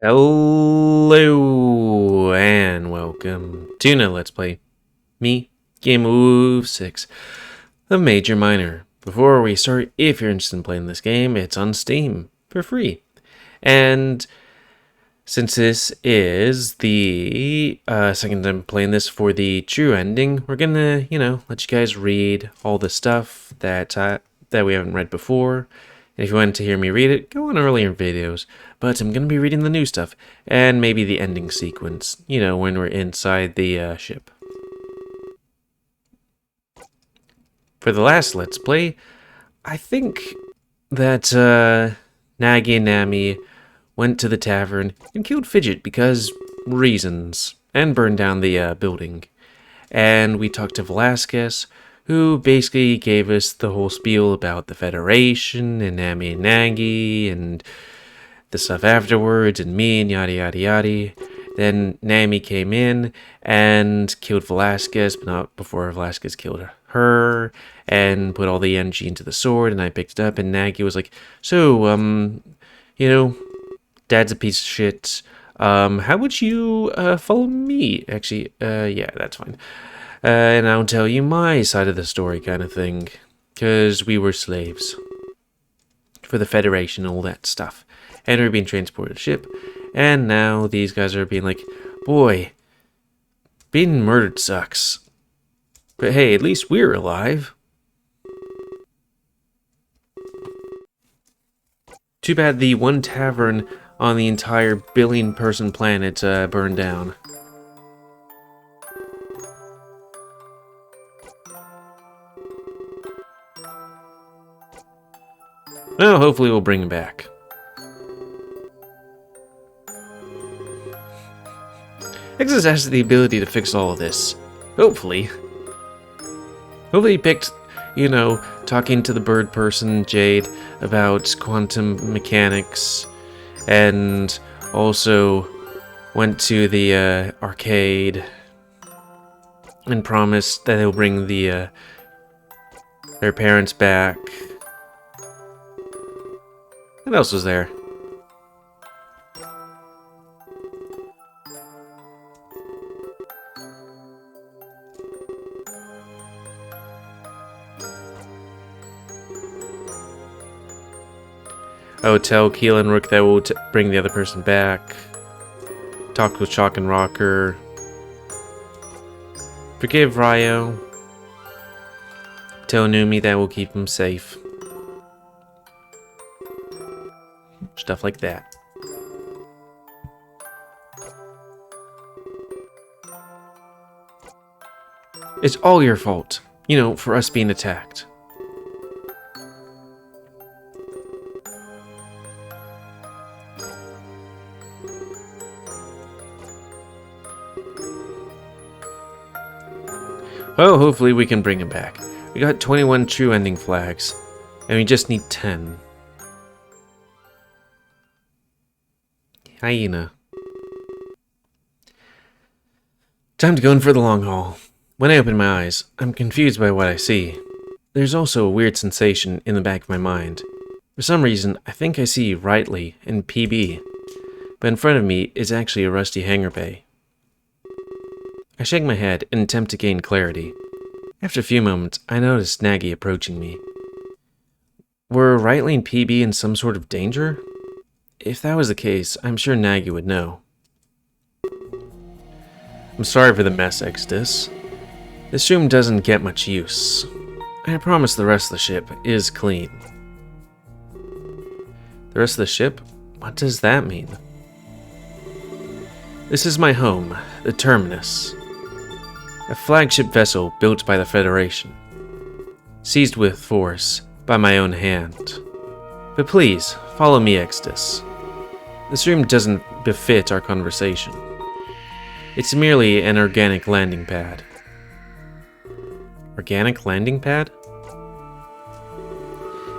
Hello and welcome to another Let's Play. Me, GamerWolfSix, of Major Minor. Before we start, if you're interested in playing this game, it's on Steam for free. And since this is the second time playing this for the true ending, we're gonna, let you guys read all the stuff that we haven't read before. And if you wanted to hear me read it, go on earlier videos. But I'm going to be reading the new stuff, and maybe the ending sequence, when we're inside the ship. For the last Let's Play, I think that Nagi and Nami went to the tavern and killed Fidget because reasons, and burned down the building. And we talked to Velasquez, who basically gave us the whole spiel about the Federation, and Nami and Nagi, and the stuff afterwards, and me, and yada yada yada. Then Nami came in and killed Velasquez, but not before Velasquez killed her, and put all the energy into the sword, and I picked it up, and Nagi was like, so, Dad's a piece of shit. How would you follow me? Actually, yeah, that's fine. And I'll tell you my side of the story kind of thing. Because we were slaves. For the Federation and all that stuff. And we were being transported to ship. And now these guys are being like, boy, being murdered sucks. But hey, at least we're alive. Too bad the one tavern on the entire billion-person planet burned down. Well, hopefully we'll bring him back. Exodus has the ability to fix all of this. Hopefully. Hopefully he picked, talking to the bird person, Jade, about quantum mechanics, and also went to the arcade and promised that he'll bring their parents back. What else was there? Oh, tell Keel and Rook that we'll bring the other person back. Talk with Chalk and Rocker. Forgive Ryo. Tell Numi that we'll keep him safe. Stuff like that. It's all your fault, for us being attacked. Well, hopefully we can bring him back. We got 21 true ending flags, and we just need 10. Hyena. Time to go in for the long haul. When I open my eyes, I'm confused by what I see. There's also a weird sensation in the back of my mind. For some reason, I think I see Rightly and PB, but in front of me is actually a rusty hangar bay. I shake my head and attempt to gain clarity. After a few moments, I notice Nagi approaching me. Were Rightly and PB in some sort of danger? If that was the case, I'm sure Nagi would know. I'm sorry for the mess, Exodus. This room doesn't get much use. I promise the rest of the ship is clean. The rest of the ship? What does that mean? This is my home, the Terminus. A flagship vessel built by the Federation. Seized with force by my own hand. But please, follow me, Exodus. This room doesn't befit our conversation. It's merely an organic landing pad. Organic landing pad?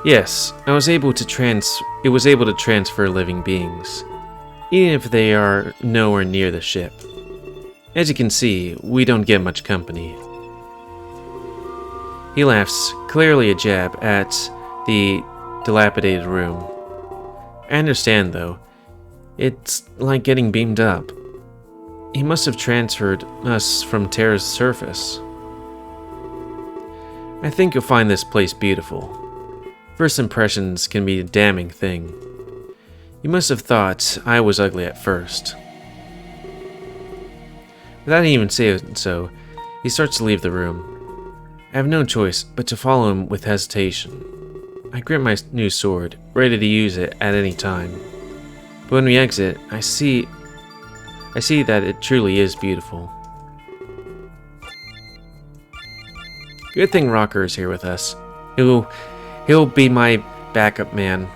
Yes, it was able to transfer living beings, even if they are nowhere near the ship. As you can see, we don't get much company. He laughs, clearly a jab at the dilapidated room. I understand, though. It's like getting beamed up. He must have transferred us from Terra's surface. I think you'll find this place beautiful. First impressions can be a damning thing. You must have thought I was ugly at first. Without even saying so, he starts to leave the room. I have no choice but to follow him with hesitation. I grip my new sword, ready to use it at any time. But when we exit, I see that it truly is beautiful. Good thing Rocker is here with us. He'll be my backup man.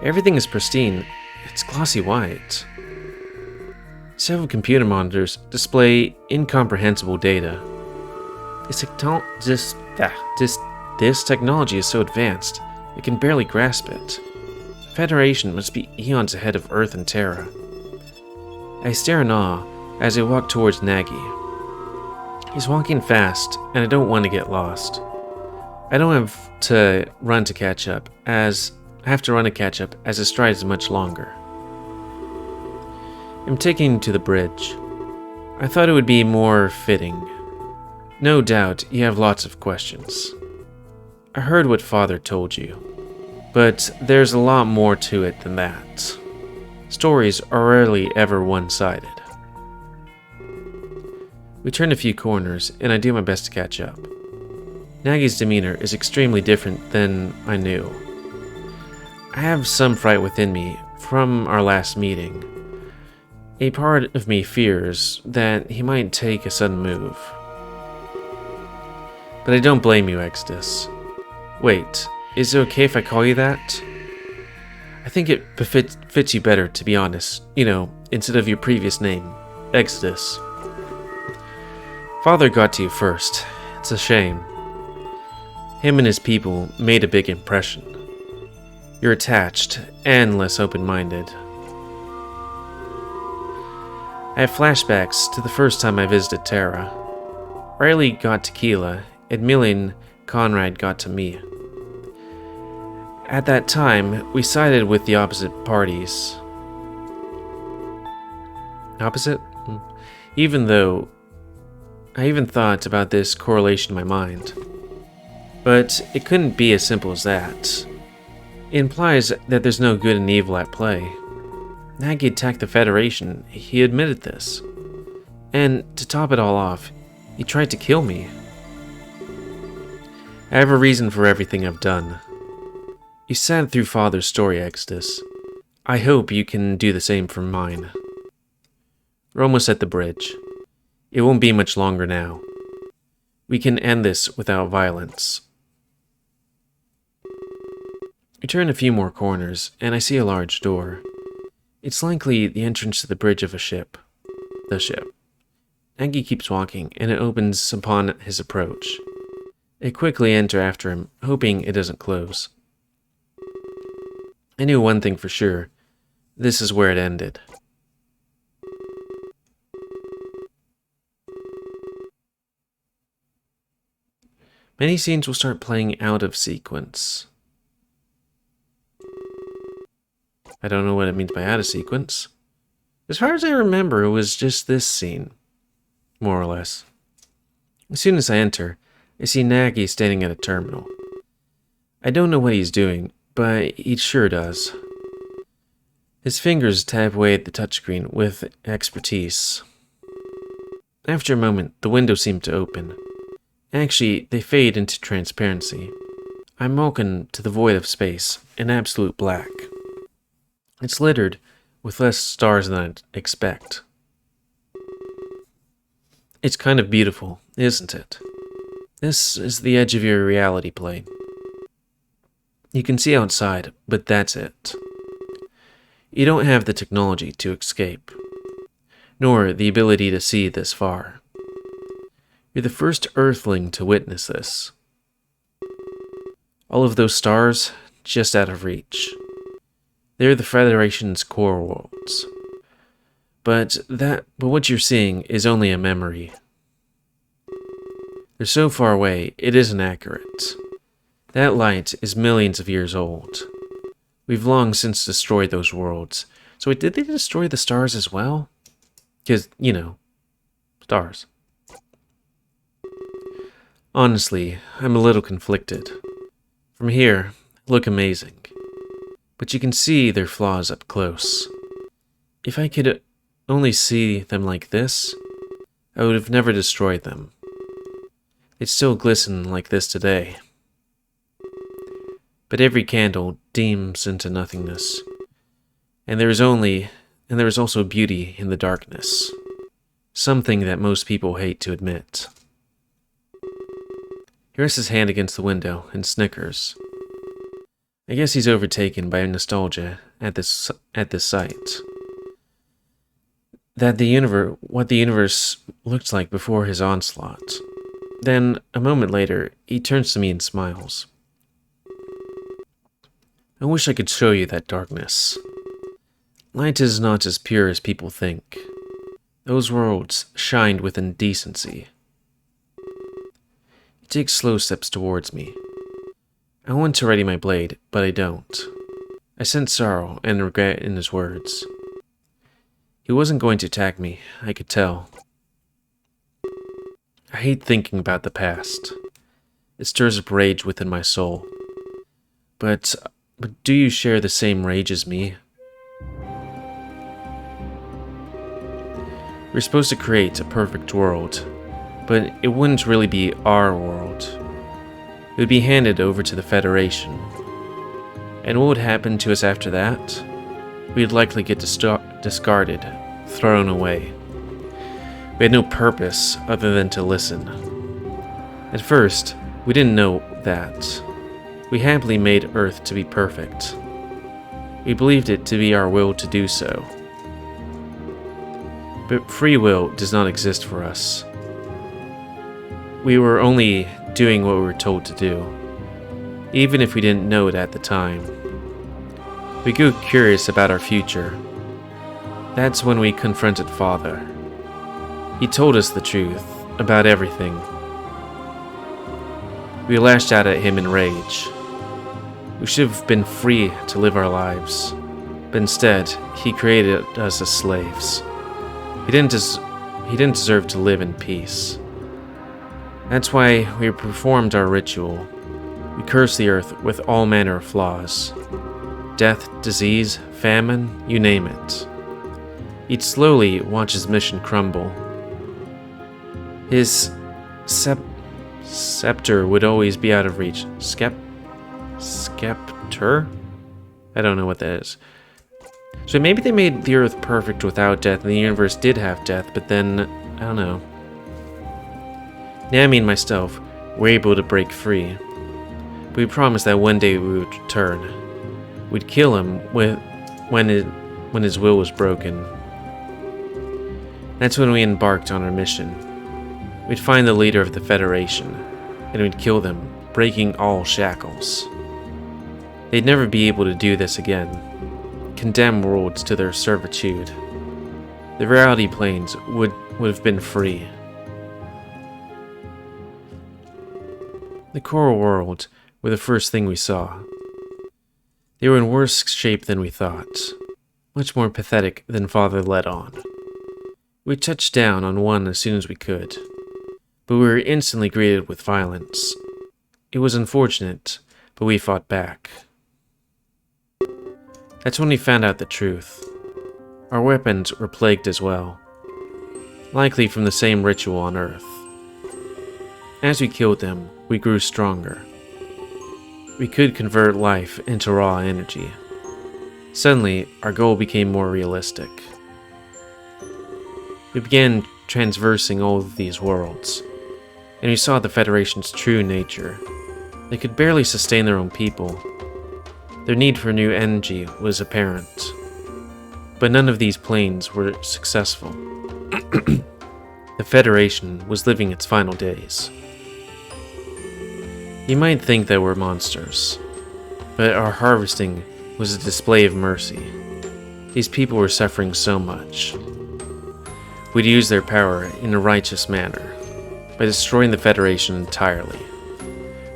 Everything is pristine. It's glossy white. Several computer monitors display incomprehensible data. This technology is so advanced, it can barely grasp it. The Federation must be eons ahead of Earth and Terra. I stare in awe as I walk towards Nagy. He's walking fast, and I don't want to get lost. I don't have to run to catch up, as his stride is much longer. I'm taking him to the bridge. I thought it would be more fitting. No doubt you have lots of questions. I heard what Father told you, but there's a lot more to it than that. Stories are rarely ever one-sided. We turn a few corners, and I do my best to catch up. Nagy's demeanor is extremely different than I knew. I have some fright within me from our last meeting. A part of me fears that he might take a sudden move. But I don't blame you, Exodus. Wait, is it okay if I call you that? I think it fits you better, to be honest. You know, instead of your previous name, Exodus. Father got to you first. It's a shame. Him and his people made a big impression. You're attached and less open-minded. I have flashbacks to the first time I visited Terra. Riley got to Keela, and Millian Conrad got to me. At that time, we sided with the opposite parties. Opposite? Even though I even thought about this correlation in my mind. But it couldn't be as simple as that. It implies that there's no good and evil at play. Nagy attacked the Federation, he admitted this. And to top it all off, he tried to kill me. I have a reason for everything I've done. You sat through Father's story, Exodus. I hope you can do the same for mine. We're almost at the bridge. It won't be much longer now. We can end this without violence. We turn a few more corners, and I see a large door. It's likely the entrance to the bridge of a ship. The ship. Nagy keeps walking, and it opens upon his approach. I quickly enter after him, hoping it doesn't close. I knew one thing for sure. This is where it ended. Many scenes will start playing out of sequence. I don't know what it means by out of sequence. As far as I remember, it was just this scene. More or less. As soon as I enter, I see Nagy standing at a terminal. I don't know what he's doing, but he sure does. His fingers tap away at the touchscreen with expertise. After a moment, the window seemed to open. Actually, they fade into transparency. I'm woken to the void of space, in absolute black. It's littered with less stars than I'd expect. It's kind of beautiful, isn't it? This is the edge of your reality plane. You can see outside, but that's it. You don't have the technology to escape, nor the ability to see this far. You're the first Earthling to witness this. All of those stars, just out of reach. They're the Federation's core worlds. But what you're seeing is only a memory. They're so far away, it isn't accurate. That light is millions of years old. We've long since destroyed those worlds. So did they destroy the stars as well? Because, you know, stars. Honestly, I'm a little conflicted. From here, they look amazing. But you can see their flaws up close. If I could only see them like this, I would have never destroyed them. They'd still glisten like this today. But every candle dims into nothingness. And there is also beauty in the darkness. Something that most people hate to admit. He rests his hand against the window and snickers. I guess he's overtaken by nostalgia at this sight. What the universe looked like before his onslaught. Then, a moment later, he turns to me and smiles. I wish I could show you that darkness. Light is not as pure as people think. Those worlds shined with indecency. He takes slow steps towards me. I want to ready my blade, but I don't. I sense sorrow and regret in his words. He wasn't going to attack me, I could tell. I hate thinking about the past. It stirs up rage within my soul. But do you share the same rage as me? We're supposed to create a perfect world, but it wouldn't really be our world. It would be handed over to the Federation. And what would happen to us after that? We'd likely get discarded, thrown away. We had no purpose other than to listen. At first, we didn't know that. We happily made Earth to be perfect. We believed it to be our will to do so. But free will does not exist for us. We were only doing what we were told to do, even if we didn't know it at the time. We grew curious about our future. That's when we confronted Father. He told us the truth about everything. We lashed out at him in rage. We should have been free to live our lives, but instead, he created us as slaves. He didn't deserve to live in peace. That's why we performed our ritual. We cursed the earth with all manner of flaws. Death, disease, famine, you name it. He'd slowly watch his mission crumble. His scepter would always be out of reach. Scepter? I don't know what that is. So maybe they made the Earth perfect without death, and the universe did have death, but then, I don't know. Nami and myself were able to break free. But we promised that one day we would return. We'd kill him when his will was broken. That's when we embarked on our mission. We'd find the leader of the Federation, and we'd kill them, breaking all shackles. They'd never be able to do this again. Condemn worlds to their servitude. The reality planes would have been free. The coral worlds were the first thing we saw. They were in worse shape than we thought, much more pathetic than Father let on. We touched down on one as soon as we could, but we were instantly greeted with violence. It was unfortunate, but we fought back. That's when we found out the truth. Our weapons were plagued as well, likely from the same ritual on Earth. As we killed them, we grew stronger. We could convert life into raw energy. Suddenly, our goal became more realistic. We began transversing all of these worlds, and we saw the Federation's true nature. They could barely sustain their own people. Their need for new energy was apparent. But none of these planes were successful. The Federation was living its final days. You might think that we're monsters, but our harvesting was a display of mercy. These people were suffering so much. We'd use their power in a righteous manner, by destroying the Federation entirely.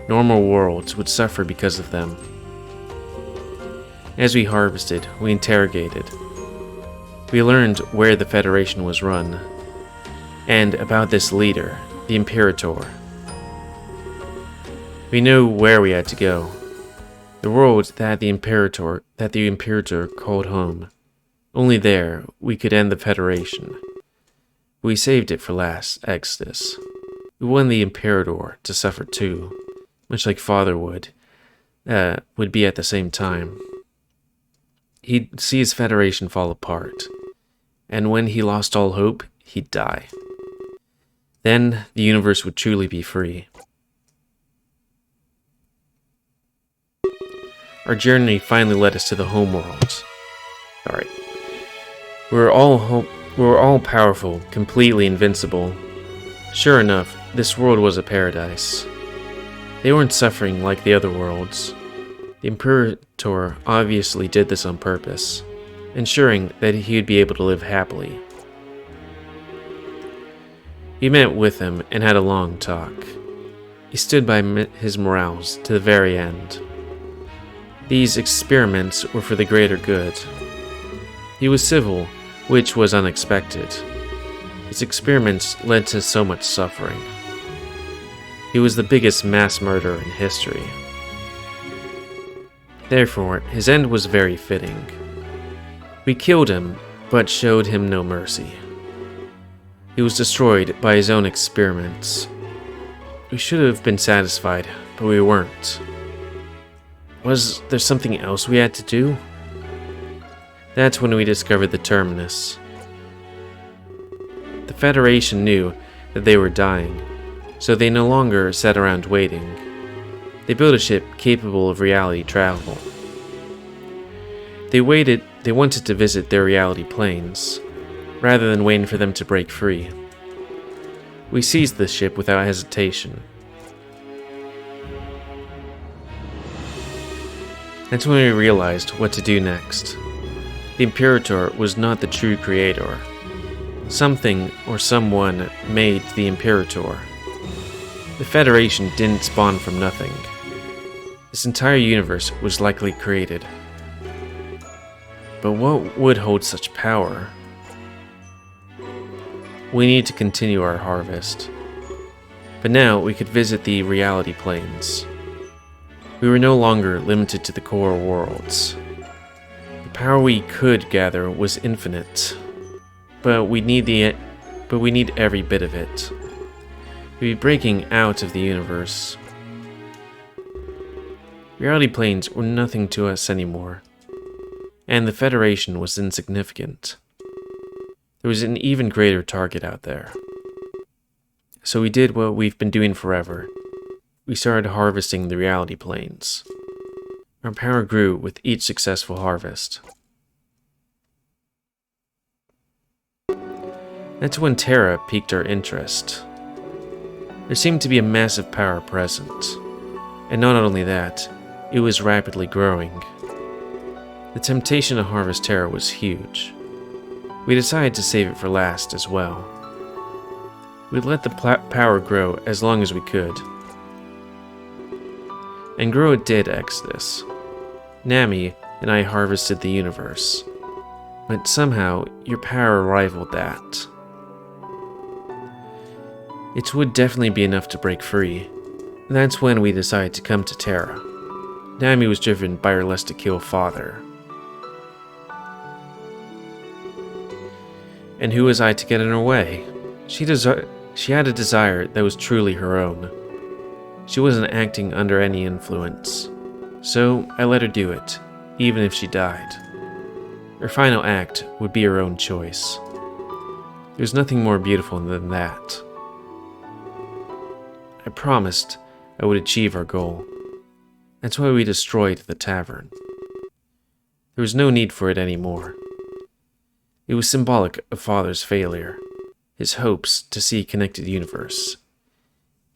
Normal worlds would suffer because of them. As we harvested, we interrogated. We learned where the Federation was run, and about this leader, the Imperator. We knew where we had to go. The world that the Imperator called home. Only there we could end the Federation. We saved it for last Exodus. We wanted the Imperator to suffer too, much like Father would be at the same time. He'd see his Federation fall apart, and when he lost all hope, he'd die. Then the universe would truly be free. Our journey finally led us to the homeworld. Alright. We were all powerful, completely invincible. Sure enough, this world was a paradise. They weren't suffering like the other worlds. The Imperator obviously did this on purpose, ensuring that he would be able to live happily. We met with him and had a long talk. He stood by his morals to the very end. These experiments were for the greater good. He was civil, which was unexpected. His experiments led to so much suffering. He was the biggest mass murderer in history. Therefore, his end was very fitting. We killed him, but showed him no mercy. He was destroyed by his own experiments. We should have been satisfied, but we weren't. Was there something else we had to do? That's when we discovered the Terminus. The Federation knew that they were dying, so they no longer sat around waiting. They built a ship capable of reality travel. They wanted to visit their reality planes, rather than waiting for them to break free. We seized the ship without hesitation. That's when we realized what to do next. The Imperator was not the true creator. Something or someone made the Imperator. The Federation didn't spawn from nothing. This entire universe was likely created. But what would hold such power? We need to continue our harvest. But now we could visit the reality planes. We were no longer limited to the core worlds. The power we could gather was infinite, but we need every bit of it. We'd be breaking out of the universe. Reality planes were nothing to us anymore, and the Federation was insignificant. There was an even greater target out there. So we did what we've been doing forever. We started harvesting the reality planes. Our power grew with each successful harvest. That's when Terra piqued our interest. There seemed to be a massive power present. And not only that, it was rapidly growing. The temptation to harvest Terra was huge. We decided to save it for last as well. We'd let the power grow as long as we could. And grow it did, Exodus. Nami and I harvested the universe. But somehow, your power rivaled that. It would definitely be enough to break free. That's when we decided to come to Terra. Nami was driven by her lust to kill Father. And who was I to get in her way? She had a desire that was truly her own. She wasn't acting under any influence. So I let her do it, even if she died. Her final act would be her own choice. There's nothing more beautiful than that. I promised I would achieve our goal. That's why we destroyed the tavern. There was no need for it anymore. It was symbolic of Father's failure, his hopes to see a connected universe.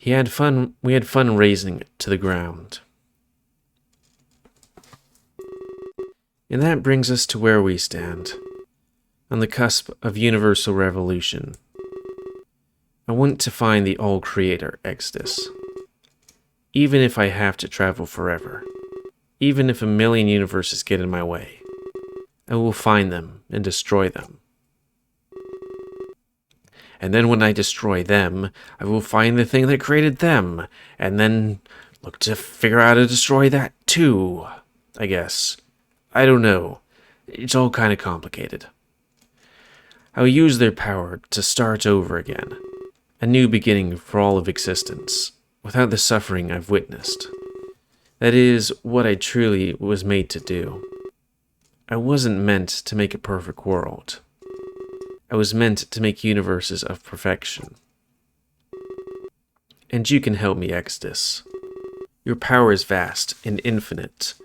We had fun razing it to the ground. And that brings us to where we stand, on the cusp of universal revolution. I want to find the All-Creator, Exodus. Even if I have to travel forever. even if a million universes get in my way. I will find them and destroy them. And then when I destroy them, I will find the thing that created them, and then look to figure out how to destroy that too, I guess. I don't know. It's all kind of complicated. I will use their power to start over again. A new beginning for all of existence, without the suffering I've witnessed. That is what I truly was made to do. I wasn't meant to make a perfect world. I was meant to make universes of perfection. And you can help me Exodus. Your power is vast and infinite,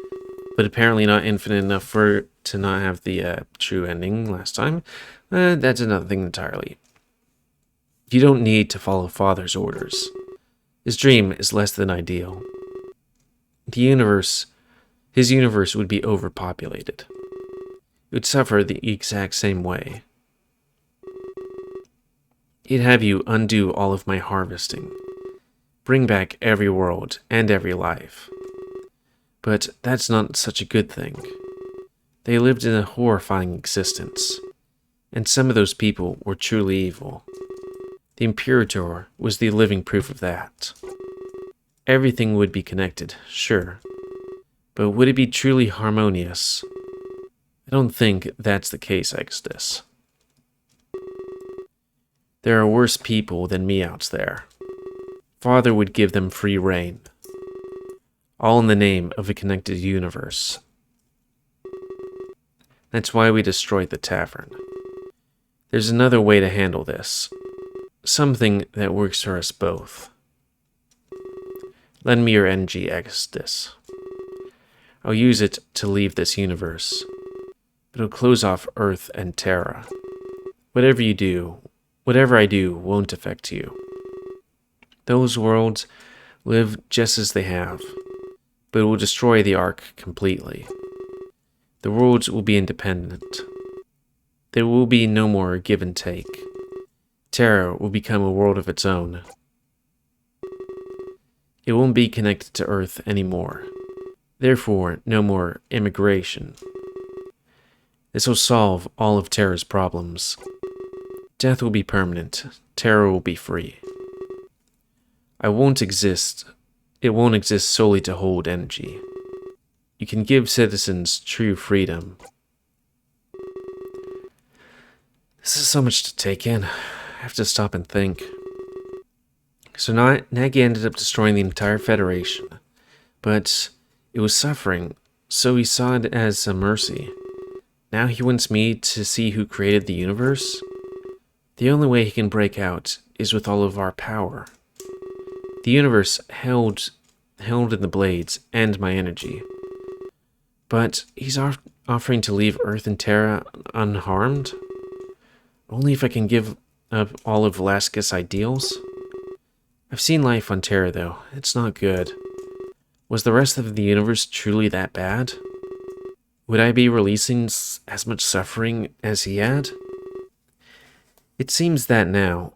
but apparently not infinite enough for to not have the true ending last time. That's another thing entirely. You don't need to follow Father's orders. His dream is less than ideal. His universe would be overpopulated. It would suffer the exact same way. He'd have you undo all of my harvesting. Bring back every world and every life. But that's not such a good thing. They lived in a horrifying existence, and some of those people were truly evil. The Imperator was the living proof of that. Everything would be connected, sure, but would it be truly harmonious? I don't think that's the case, Exodus. There are worse people than me out there. Father would give them free reign. All in the name of a connected universe. That's why we destroyed the tavern. There's another way to handle this. Something that works for us both. Lend me your energy, Exodus. I'll use it to leave this universe. It'll close off Earth and Terra. Whatever I do won't affect you. Those worlds live just as they have, but it will destroy the Ark completely. The worlds will be independent. There will be no more give and take. Terra will become a world of its own. It won't be connected to Earth anymore. Therefore, no more immigration. This will solve all of Terra's problems. Death will be permanent. Terra will be free. It won't exist solely to hold energy. You can give citizens true freedom. This is so much to take in. I have to stop and think. So Nagy ended up destroying the entire Federation, but it was suffering, so he saw it as a mercy. Now he wants me to see who created the universe? The only way he can break out is with all of our power. The universe held in the blades and my energy. But he's offering to leave Earth and Terra unharmed? Only if I can give up all of Velasquez's ideals? I've seen life on Terra, though. It's not good. Was the rest of the universe truly that bad? Would I be releasing as much suffering as he had? It seems that now,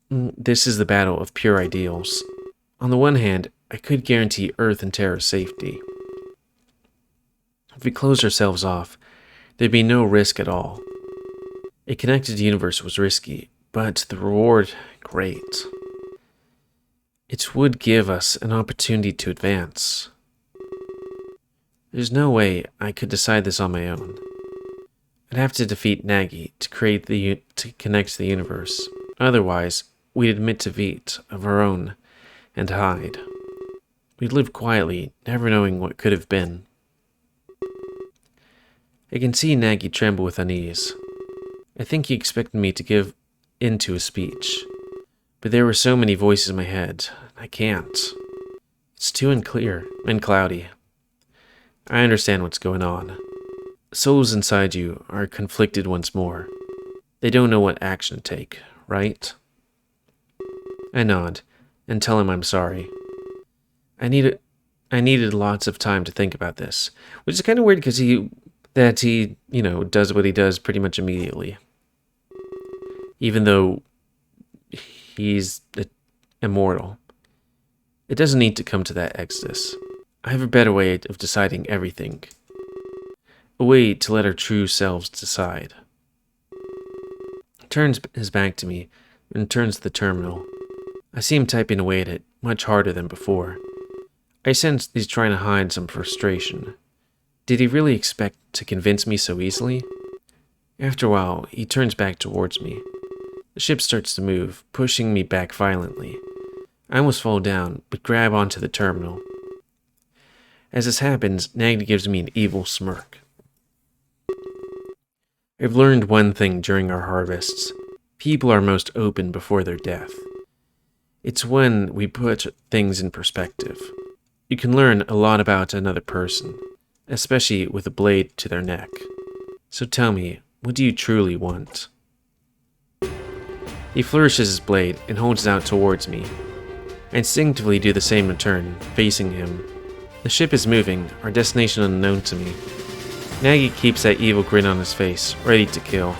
this is the battle of pure ideals. On the one hand, I could guarantee Earth and Terra's safety. If we closed ourselves off, there'd be no risk at all. A connected universe was risky, but the reward, great. It would give us an opportunity to advance. There's no way I could decide this on my own. I'd have to defeat Nagy to connect the universe. Otherwise, we'd admit defeat of our own and hide. We'd live quietly, never knowing what could have been. I can see Nagy tremble with unease. I think he expected me to give in to his speech. But there were so many voices in my head. I can't. It's too unclear and cloudy. I understand what's going on. Souls inside you are conflicted once more. They don't know what action to take, right? I nod and tell him I'm sorry. I needed lots of time to think about this, which is kind of weird because he does what he does pretty much immediately. Even though he's immortal. It doesn't need to come to that, Exodus. I have a better way of deciding everything. A way to let our true selves decide. He turns his back to me and turns to the terminal. I see him typing away at it, much harder than before. I sense he's trying to hide some frustration. Did he really expect to convince me so easily? After a while, he turns back towards me. The ship starts to move, pushing me back violently. I almost fall down, but grab onto the terminal. As this happens, Naggy gives me an evil smirk. I've learned one thing during our harvests. People are most open before their death. It's when we put things in perspective. You can learn a lot about another person, especially with a blade to their neck. So tell me, what do you truly want? He flourishes his blade and holds it out towards me. I instinctively do the same in turn, facing him. The ship is moving, our destination unknown to me. Naggy keeps that evil grin on his face, ready to kill.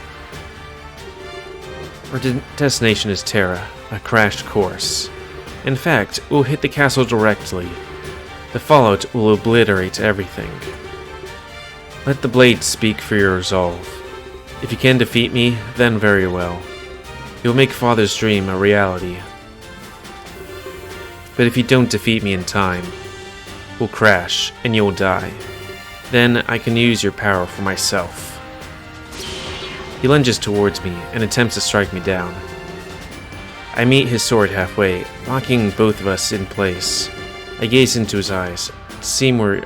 Our destination is Terra, a crashed course. In fact, we'll hit the castle directly. The fallout will obliterate everything. Let the blade speak for your resolve. If you can defeat me, then very well. You'll make Father's dream a reality. But if you don't defeat me in time, we'll crash and you'll die. Then I can use your power for myself. He lunges towards me and attempts to strike me down. I meet his sword halfway, locking both of us in place. I gaze into his eyes, to seem we're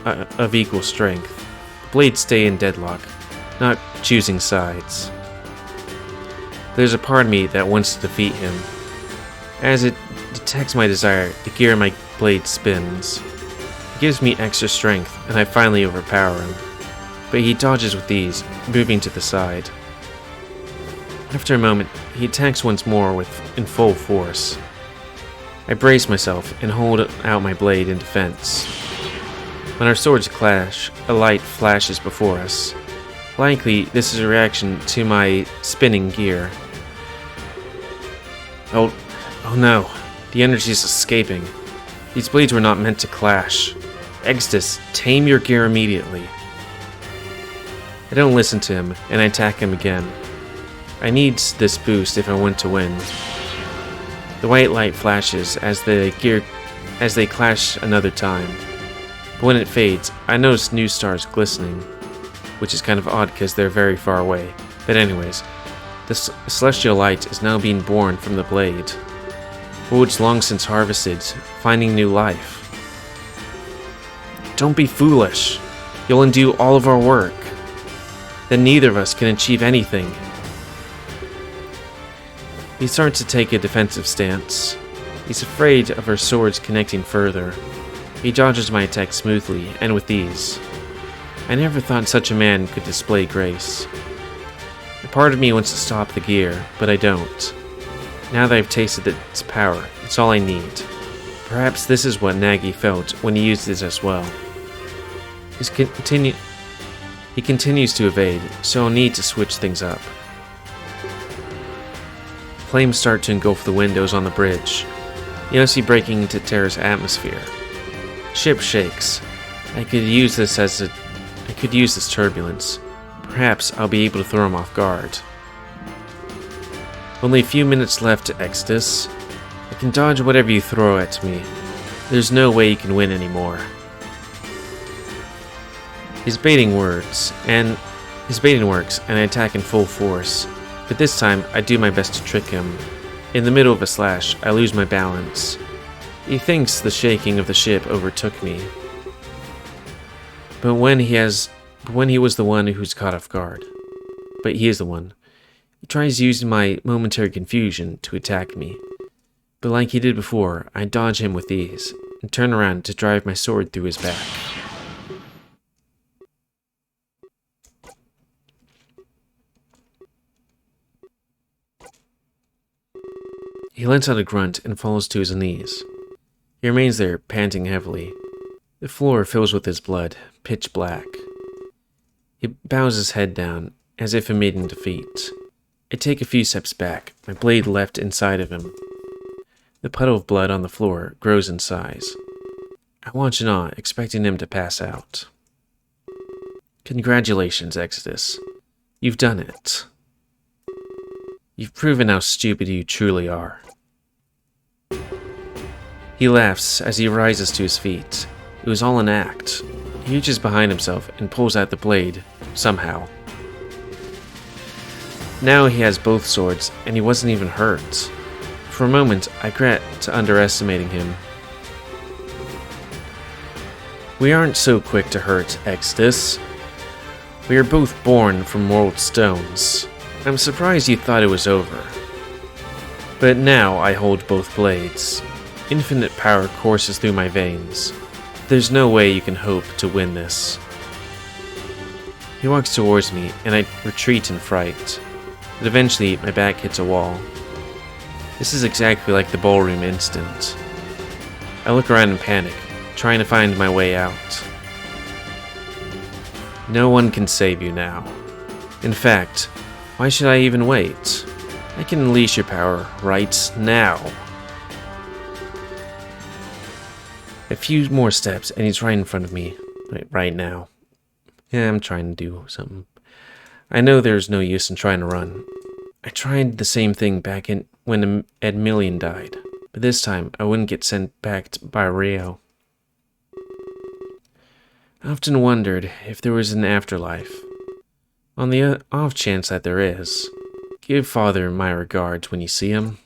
of equal strength. The blades stay in deadlock, not choosing sides. There's a part of me that wants to defeat him. As it detects my desire, the gear in my blade spins. It gives me extra strength, and I finally overpower him. But he dodges with ease, moving to the side. After a moment, he attacks once more in full force. I brace myself and hold out my blade in defense. When our swords clash, a light flashes before us. Likely, this is a reaction to my spinning gear. Oh no, the energy is escaping. These blades were not meant to clash. Exodus, tame your gear immediately. I don't listen to him, and I attack him again. I need this boost if I want to win. The white light flashes as they clash another time. But when it fades, I notice new stars glistening, which is kind of odd because they're very far away. But anyways, the celestial light is now being born from the blade, which long since harvested, finding new life. Don't be foolish. You'll undo all of our work. Then neither of us can achieve anything. He starts to take a defensive stance. He's afraid of our swords connecting further. He dodges my attack smoothly and with ease. I never thought such a man could display grace. A part of me wants to stop the gear, but I don't. Now that I've tasted its power, it's all I need. Perhaps this is what Naggy felt when he used it as well. He continues to evade, so I'll need to switch things up. Flames start to engulf the windows on the bridge. You see breaking into Terra's atmosphere. Ship shakes. I could use this turbulence. Perhaps I'll be able to throw him off guard. Only a few minutes left to Exodus. I can dodge whatever you throw at me. There's no way you can win anymore. His baiting works, and I attack in full force. But this time, I do my best to trick him. In the middle of a slash, I lose my balance. He thinks the shaking of the ship overtook me. But when he was the one who's caught off guard. But he is the one. He tries using my momentary confusion to attack me. But like he did before, I dodge him with ease, and turn around to drive my sword through his back. He lets out a grunt and falls to his knees. He remains there, panting heavily. The floor fills with his blood, pitch black. He bows his head down, as if admitting defeat. I take a few steps back, my blade left inside of him. The puddle of blood on the floor grows in size. I watch in awe, expecting him to pass out. Congratulations, Exodus. You've done it. You've proven how stupid you truly are. He laughs as he rises to his feet. It was all an act. He reaches behind himself and pulls out the blade, somehow. Now he has both swords, and he wasn't even hurt. For a moment, I regret underestimating him. We aren't so quick to hurt, Exodus. We are both born from world stones. I'm surprised you thought it was over. But now I hold both blades. Infinite power courses through my veins. There's no way you can hope to win this. He walks towards me, and I retreat in fright. But eventually, my back hits a wall. This is exactly like the ballroom instant. I look around in panic, trying to find my way out. No one can save you now. In fact, why should I even wait? I can unleash your power right now. A few more steps and he's right in front of me. Right now. Yeah, I'm trying to do something. I know there's no use in trying to run. I tried the same thing back when Edmillion died. But this time, I wouldn't get sent back by Rio. I often wondered if there was an afterlife. On the off chance that there is, give Father my regards when you see him.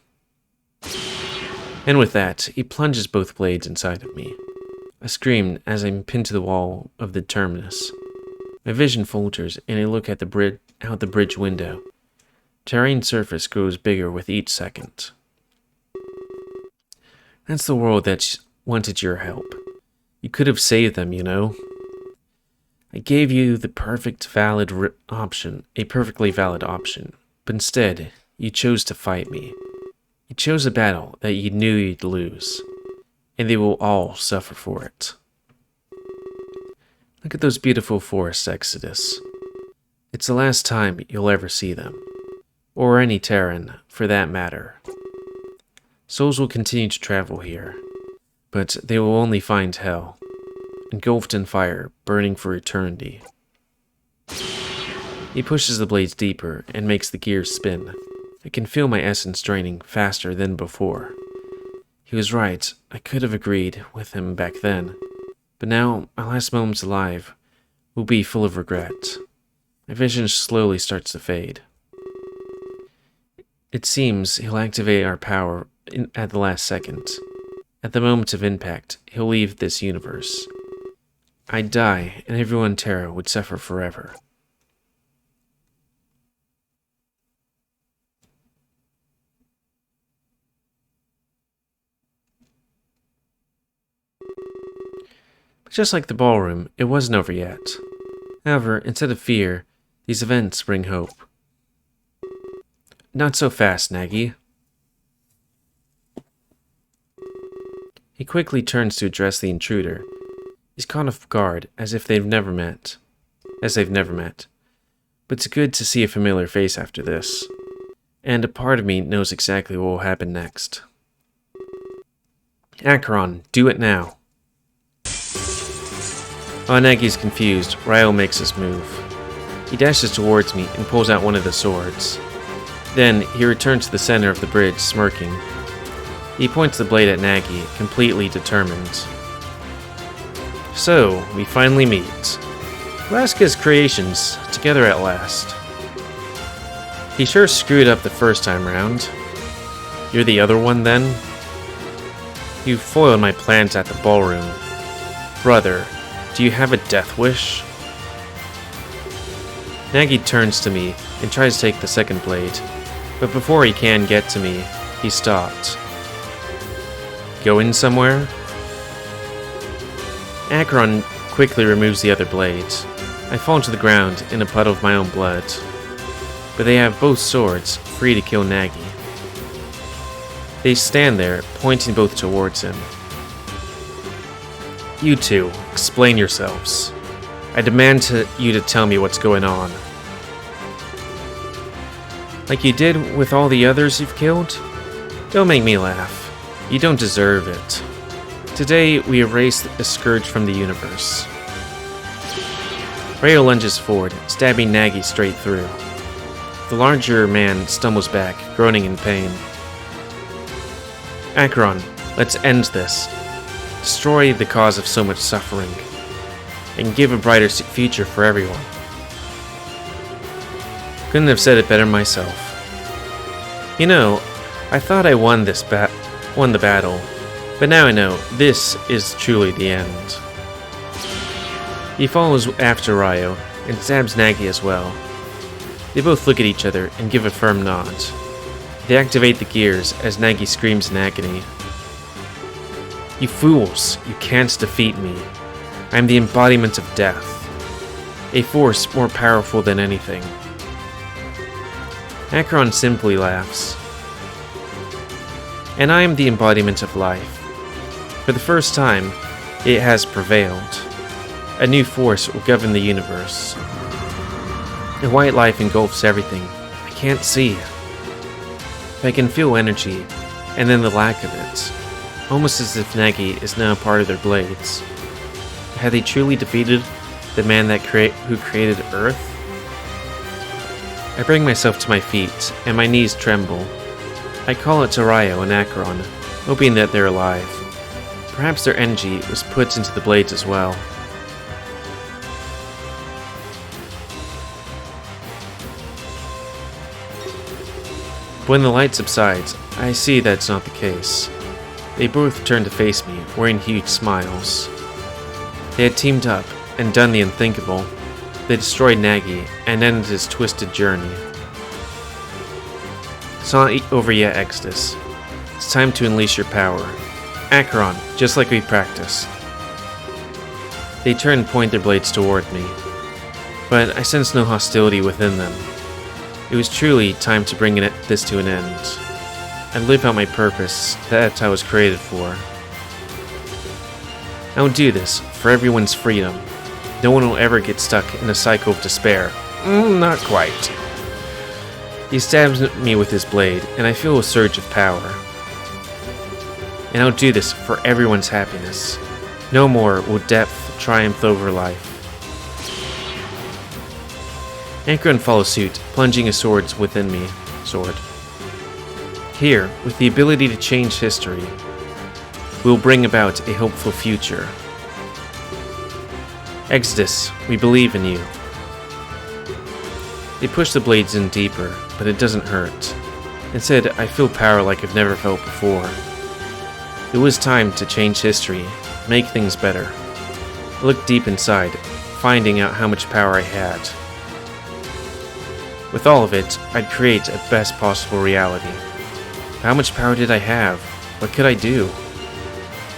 And with that, he plunges both blades inside of me. I scream as I'm pinned to the wall of the terminus. My vision falters, and I look at out the bridge window. Terrain surface grows bigger with each second. That's the world that wanted your help. You could have saved them, you know. I gave you the perfectly valid option, but instead, you chose to fight me. You chose a battle that you knew you'd lose, and they will all suffer for it. Look at those beautiful forests, Exodus. It's the last time you'll ever see them, or any Terran, for that matter. Souls will continue to travel here, but they will only find hell, engulfed in fire, burning for eternity. He pushes the blades deeper and makes the gears spin. I can feel my essence draining faster than before. He was right. I could have agreed with him back then. But now, my last moments alive will be full of regret. My vision slowly starts to fade. It seems he'll activate our power at the last second. At the moment of impact, he'll leave this universe. I'd die, and everyone in Terra would suffer forever. But just like the ballroom, it wasn't over yet. However, instead of fear, these events bring hope. Not so fast, Nagy. He quickly turns to address the intruder. He's caught off guard, as they've never met. But it's good to see a familiar face after this. And a part of me knows exactly what will happen next. Acheron, do it now. While Nagy's confused, Ryo makes his move. He dashes towards me and pulls out one of the swords. Then, he returns to the center of the bridge, smirking. He points the blade at Nagy, completely determined. So, we finally meet. Alaska's creations, together at last. He sure screwed up the first time round. You're the other one, then? You foiled my plans at the ballroom. Brother, do you have a death wish? Nagy turns to me and tries to take the second blade, but before he can get to me, he stopped. Going somewhere? Acheron quickly removes the other blades. I fall to the ground in a puddle of my own blood. But they have both swords, free to kill Nagy. They stand there, pointing both towards him. You two, explain yourselves. I demand you to tell me what's going on. Like you did with all the others you've killed? Don't make me laugh. You don't deserve it. Today, we erase the scourge from the universe. Rayo lunges forward, stabbing Nagi straight through. The larger man stumbles back, groaning in pain. Acheron, let's end this. Destroy the cause of so much suffering, and give a brighter future for everyone. Couldn't have said it better myself. You know, I thought I won the battle, but now I know this is truly the end. He follows after Rayo and stabs Nagi as well. They both look at each other and give a firm nod. They activate the gears as Nagi screams in agony. You fools, you can't defeat me. I am the embodiment of death. A force more powerful than anything. Acheron simply laughs. And I am the embodiment of life. For the first time, it has prevailed. A new force will govern the universe. A white light engulfs everything I can't see. But I can feel energy, and then the lack of it. Almost as if Nagi is now part of their blades. Had they truly defeated the man who created Earth? I bring myself to my feet, and my knees tremble. I call it to Rayo and Acheron, hoping that they're alive. Perhaps their energy was put into the blades as well. When the light subsides, I see that's not the case. They both turn to face me, wearing huge smiles. They had teamed up and done the unthinkable. They destroyed Nagi and ended his twisted journey. It's not over yet, Exodus. It's time to unleash your power. Acheron, just like we practiced. They turn and point their blades toward me, but I sense no hostility within them. It was truly time to bring this to an end, and live out my purpose that I was created for. I will do this for everyone's freedom. No one will ever get stuck in a cycle of despair. Not quite. He stabs me with his blade, and I feel a surge of power. And I'll do this for everyone's happiness. No more will death triumph over life. Acheron follows suit, plunging his swords within me. Here, with the ability to change history, we will bring about a hopeful future. Exodus, we believe in you. They push the blades in deeper, but it doesn't hurt. Instead, I feel power like I've never felt before. It was time to change history, make things better. I looked deep inside, finding out how much power I had. With all of it, I'd create a best possible reality. How much power did I have? What could I do?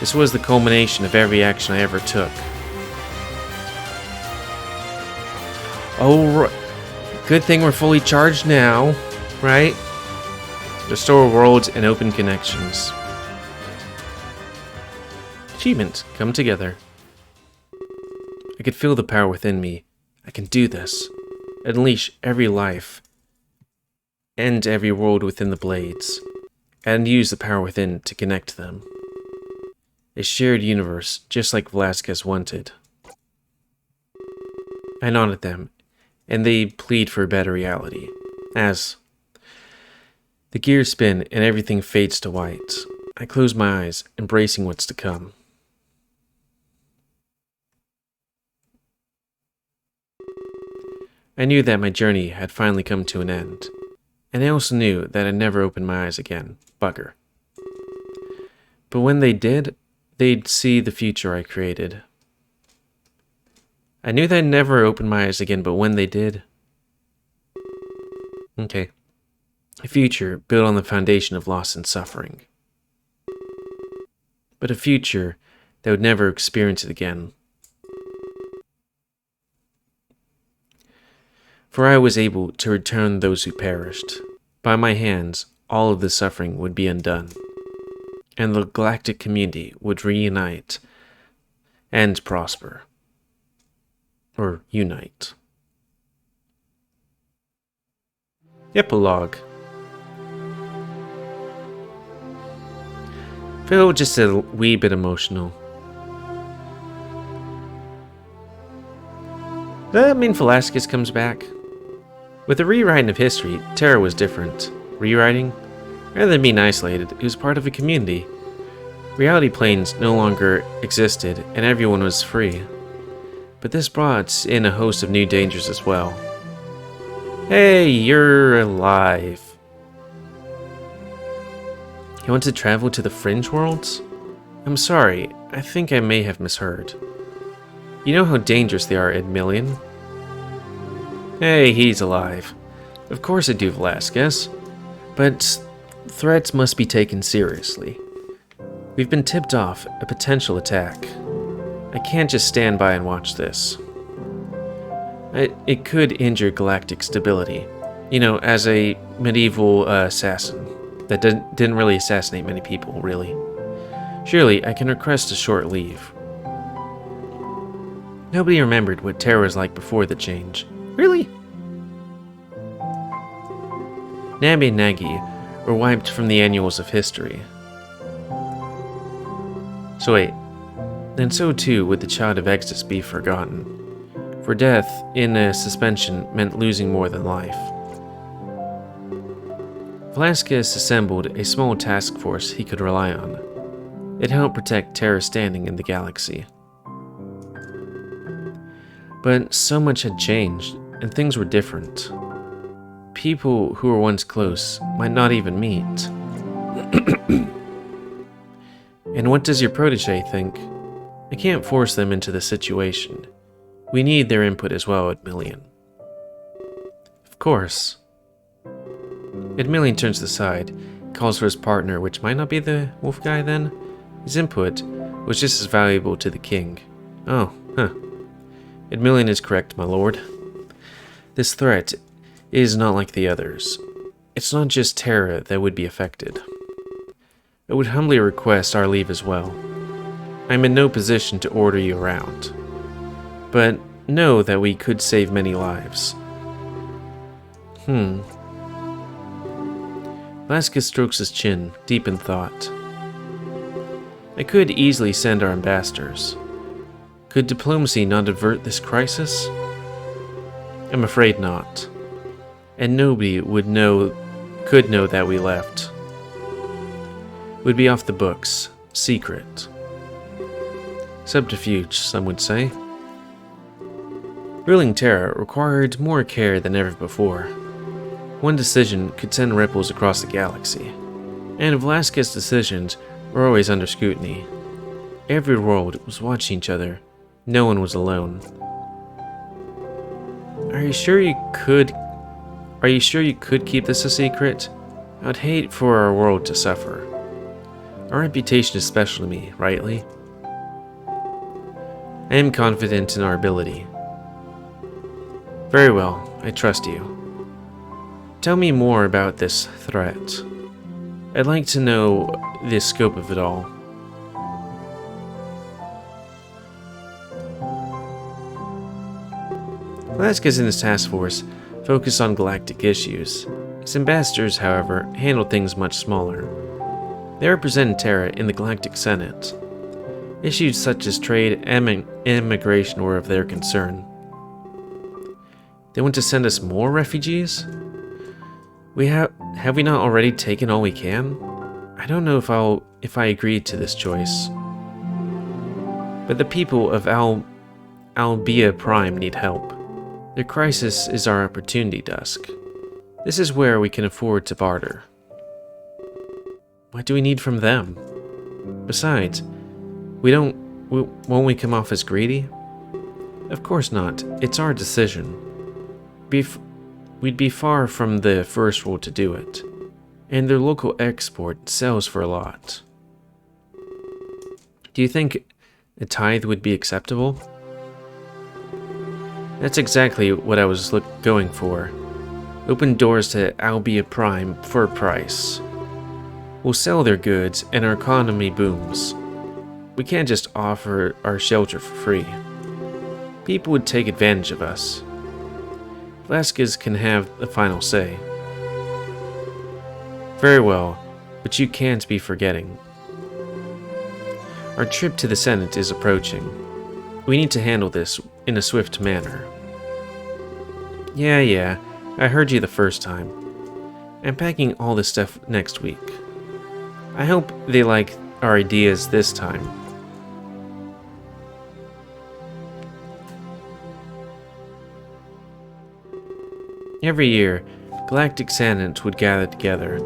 This was the culmination of every action I ever took. Oh, good thing we're fully charged now, right? Restore worlds and open connections. Achievement, come together. I could feel the power within me. I can do this. Unleash every life. End every world within the blades. And use the power within to connect them. A shared universe, just like Velasquez wanted. I nod at them, and they plead for a better reality. As the gears spin and everything fades to white, I close my eyes, embracing what's to come. I knew that my journey had finally come to an end, and I also knew that I'd never open my eyes again. Bugger. But when they did, they'd see the future I created. I knew that I'd never open my eyes again, but when they did... Okay. A future built on the foundation of loss and suffering. But a future that would never experience it again. For I was able to return those who perished. By my hands, all of the suffering would be undone. And the galactic community would reunite and prosper. Or unite. Epilogue. Feel just a wee bit emotional. Does that mean Velasquez comes back? With the rewriting of history, Terra was different. Rewriting? Rather than being isolated, it was part of a community. Reality planes no longer existed, and everyone was free. But this brought in a host of new dangers as well. Hey, you're alive. You want to travel to the fringe worlds? I'm sorry, I think I may have misheard. You know how dangerous they are, Ed Hey, he's alive. Of course I do, Velasquez. But threats must be taken seriously. We've been tipped off a potential attack. I can't just stand by and watch this. It could injure galactic stability. You know, as a medieval assassin that didn't really assassinate many people, really. Surely I can request a short leave. Nobody remembered what Terra was like before the change. Really? Nabi and Nagy were wiped from the annuals of history. So wait, then so too would the child of Exodus be forgotten. For death in a suspension meant losing more than life. Velasquez assembled a small task force he could rely on. It helped protect Terra's standing in the galaxy. But so much had changed, and things were different. People who were once close might not even meet. And what does your protege think? I can't force them into the situation. We need their input as well, Edmillion. Of course. Edmillion turns to the side, calls for his partner, which might not be the wolf guy then. His input was just as valuable to the king. Oh, huh. Edmillion is correct, my lord. This threat is not like the others. It's not just Terra that would be affected. I would humbly request our leave as well. I am in no position to order you around, but know that we could save many lives. Velasquez strokes his chin, deep in thought. I could easily send our ambassadors. Could diplomacy not avert this crisis? I'm afraid not. And nobody could know that we left. Would be off the books, secret. Subterfuge, some would say. Ruling Terra required more care than ever before. One decision could send ripples across the galaxy, and Velasquez's decisions were always under scrutiny. Every world was watching each other. No one was alone. Are you sure you could keep this a secret? I'd hate for our world to suffer. Our reputation is special to me, rightly? I am confident in our ability. Very well, I trust you. Tell me more about this threat. I'd like to know the scope of it all. Velasquez and his task force focus on galactic issues. His ambassadors, however, handle things much smaller. They represent Terra in the Galactic Senate. Issues such as trade and immigration were of their concern. They want to send us more refugees? Have we not already taken all we can? I don't know if I agreed to this choice. But the people of Albia Prime need help. Their crisis is our opportunity, Dusk. This is where we can afford to barter. What do we need from them? Besides, won't we come off as greedy? Of course not. It's our decision. We'd be far from the first world to do it, and their local export sells for a lot. Do you think a tithe would be acceptable? That's exactly what I was going for. Open doors to Albia Prime for a price. We'll sell their goods and our economy booms. We can't just offer our shelter for free. People would take advantage of us. Velasquez can have the final say. Very well, but you can't be forgetting. Our trip to the Senate is approaching. We need to handle this in a swift manner. Yeah, I heard you the first time. I'm packing all this stuff next week. I hope they like our ideas this time. Every year, Galactic Senate would gather together.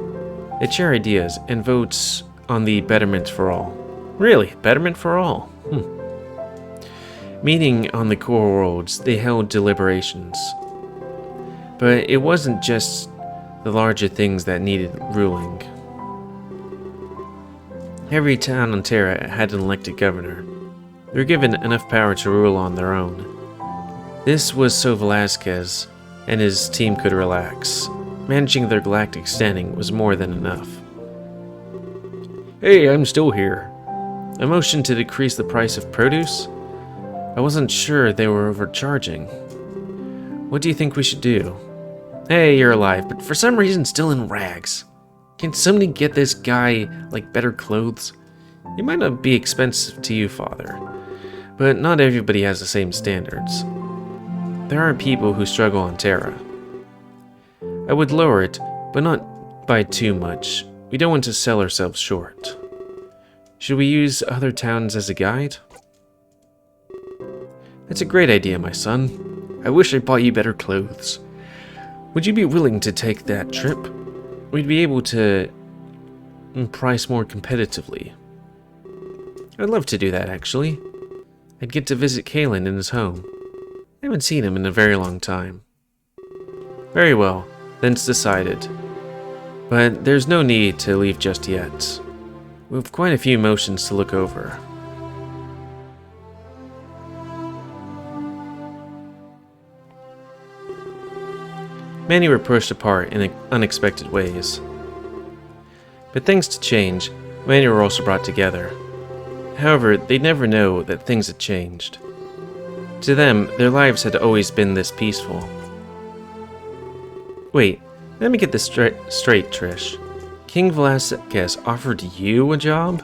They'd share ideas and votes on the Betterment for All. Really? Betterment for All? Meeting on the core worlds, they held deliberations. But it wasn't just the larger things that needed ruling. Every town on Terra had an elected governor. They were given enough power to rule on their own. This was so Velasquez and his team could relax. Managing their galactic standing was more than enough. Hey, I'm still here. A motion to decrease the price of produce? I wasn't sure they were overcharging. What do you think we should do? Hey, you're alive, but for some reason still in rags. Can somebody get this guy, like, better clothes? It might not be expensive to you, Father, but not everybody has the same standards. There are people who struggle on Terra. I would lower it, but not by too much. We don't want to sell ourselves short. Should we use other towns as a guide? That's a great idea, my son. I wish I bought you better clothes. Would you be willing to take that trip? We'd be able to price more competitively. I'd love to do that, actually. I'd get to visit Kalen in his home. I haven't seen him in a very long time. Very well, then it's decided. But there's no need to leave just yet. We have quite a few motions to look over. Many were pushed apart in unexpected ways. But thanks to change, many were also brought together. However, they'd never know that things had changed. To them, their lives had always been this peaceful. Wait, let me get this straight, Trish. King Velasquez offered you a job?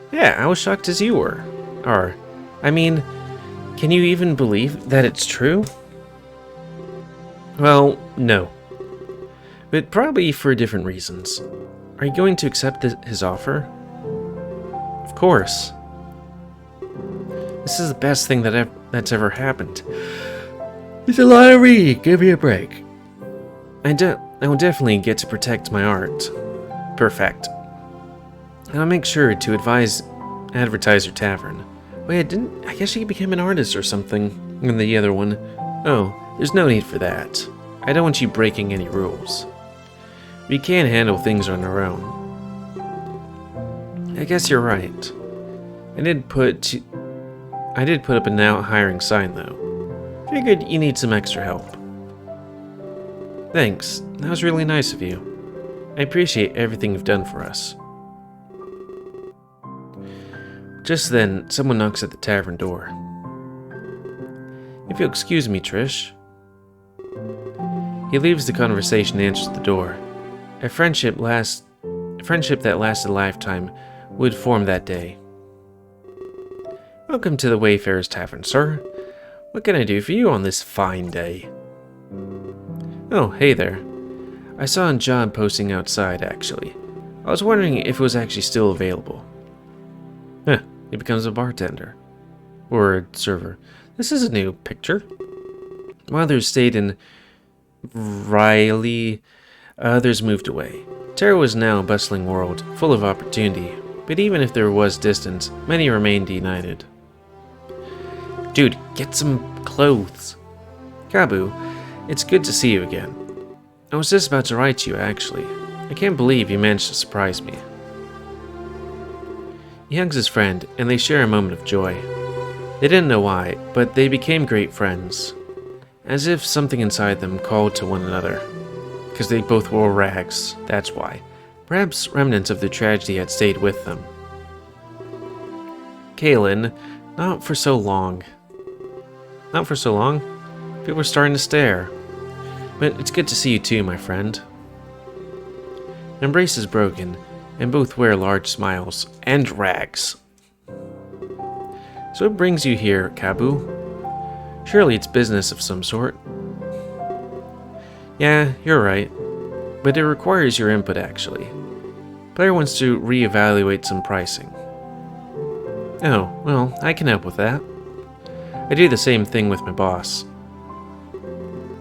Yeah, I was shocked as you were. I mean, can you even believe that it's true? Well, no. But probably for different reasons. Are you going to accept his offer? Of course. This is the best thing that's ever happened. It's a lot of reading. Give me a break. I will definitely get to protect my art. Perfect. I'll make sure to advertise your tavern. Wait, I guess you became an artist or something. And the other one. Oh, there's no need for that. I don't want you breaking any rules. We can handle things on our own. I guess you're right. I did put up a now hiring sign though. Figured you need some extra help. Thanks. That was really nice of you. I appreciate everything you've done for us. Just then, someone knocks at the tavern door. If you'll excuse me, Trish. He leaves the conversation and answers the door. A friendship that lasted a lifetime would form that day. Welcome to the Wayfarer's Tavern, sir. What can I do for you on this fine day? Oh, hey there. I saw a job posting outside, actually. I was wondering if it was actually still available. He becomes a bartender. Or a server. This is a new picture. While others stayed in Riley, others moved away. Terra was now a bustling world, full of opportunity, but even if there was distance, many remained united. Dude, get some clothes. Kabu, it's good to see you again. I was just about to write you, actually. I can't believe you managed to surprise me. He hugs his friend, and they share a moment of joy. They didn't know why, but they became great friends. As if something inside them called to one another. Because they both wore rags, that's why. Perhaps remnants of their tragedy had stayed with them. Kalen, not for so long. Not for so long? People are starting to stare. But it's good to see you too, my friend. The embrace is broken, and both wear large smiles, and rags. So what brings you here, Kabu? Surely it's business of some sort. Yeah, you're right. But it requires your input, actually. Player wants to reevaluate some pricing. Oh, well, I can help with that. I do the same thing with my boss.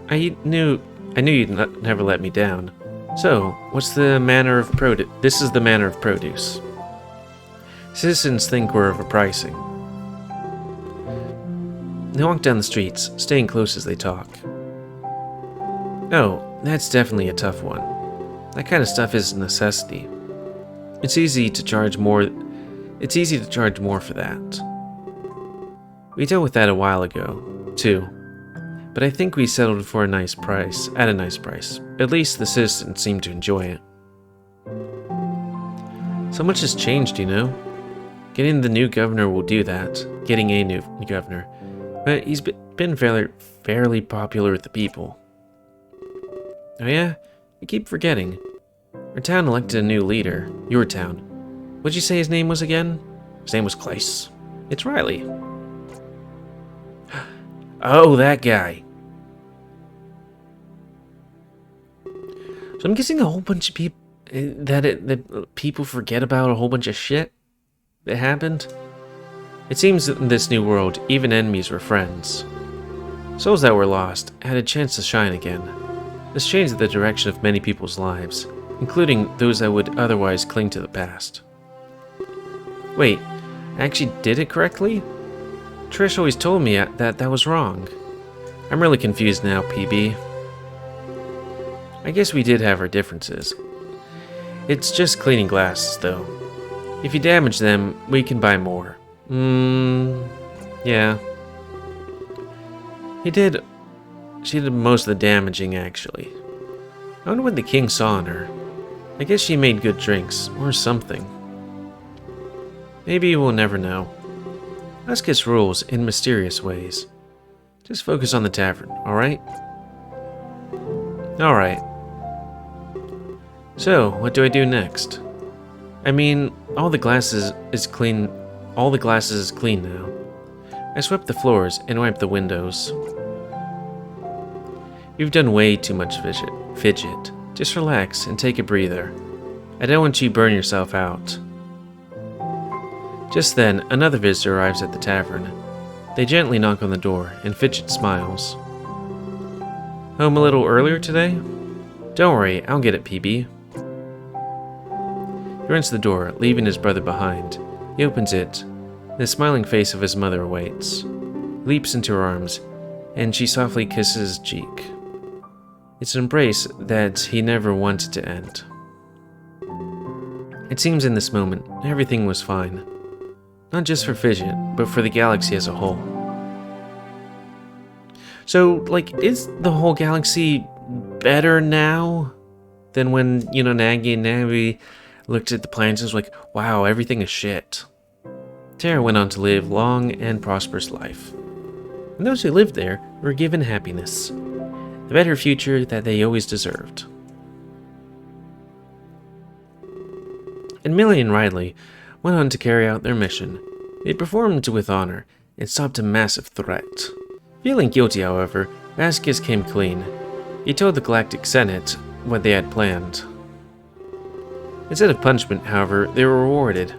I knew you'd never let me down. So, what's the manner of produce? This is the manner of produce. Citizens think we're overpricing. They walk down the streets, staying close as they talk. Oh, that's definitely a tough one. That kind of stuff is a necessity. It's easy to charge more for that. We dealt with that a while ago, too. But I think we settled for a nice price. At least the citizens seem to enjoy it. So much has changed, you know. Getting the new governor will do that. Getting a new governor. But he's been fairly popular with the people. Oh yeah? I keep forgetting. Our town elected a new leader. Your town. What'd you say his name was again? His name was Klace. It's Riley. Oh, that guy. So I'm guessing a whole bunch of people that people forget about a whole bunch of shit that happened. It seems that in this new world, even enemies were friends. Souls that were lost had a chance to shine again. This changed the direction of many people's lives, including those that would otherwise cling to the past. Wait, I actually did it correctly? Trish always told me that was wrong. I'm really confused now, PB. I guess we did have our differences. It's just cleaning glasses, though. If you damage them, we can buy more. Yeah. She did most of the damaging, actually. I wonder what the king saw in her. I guess she made good drinks, or something. Maybe we'll never know. Us rules in mysterious ways. Just focus on the tavern, alright? Alright. So, what do I do next? I mean, all the glasses is clean now. I swept the floors and wiped the windows. You've done way too much fidget. Just relax and take a breather. I don't want you to burn yourself out. Just then, another visitor arrives at the tavern. They gently knock on the door, and Fidget smiles. Home a little earlier today? Don't worry, I'll get it, PB. He runs to the door, leaving his brother behind. He opens it, and the smiling face of his mother awaits. He leaps into her arms, and she softly kisses his cheek. It's an embrace that he never wanted to end. It seems in this moment, everything was fine. Not just for Fidget, but for the galaxy as a whole. So, like, is the whole galaxy better now than when, Nagi and Navi looked at the planets and was like, wow, everything is shit. Terra went on to live long and prosperous life. And those who lived there were given happiness, the better future that they always deserved. And Millie and Riley went on to carry out their mission. They performed with honor and stopped a massive threat. Feeling guilty, however, Vasquez came clean. He told the Galactic Senate what they had planned. Instead of punishment, however, they were rewarded.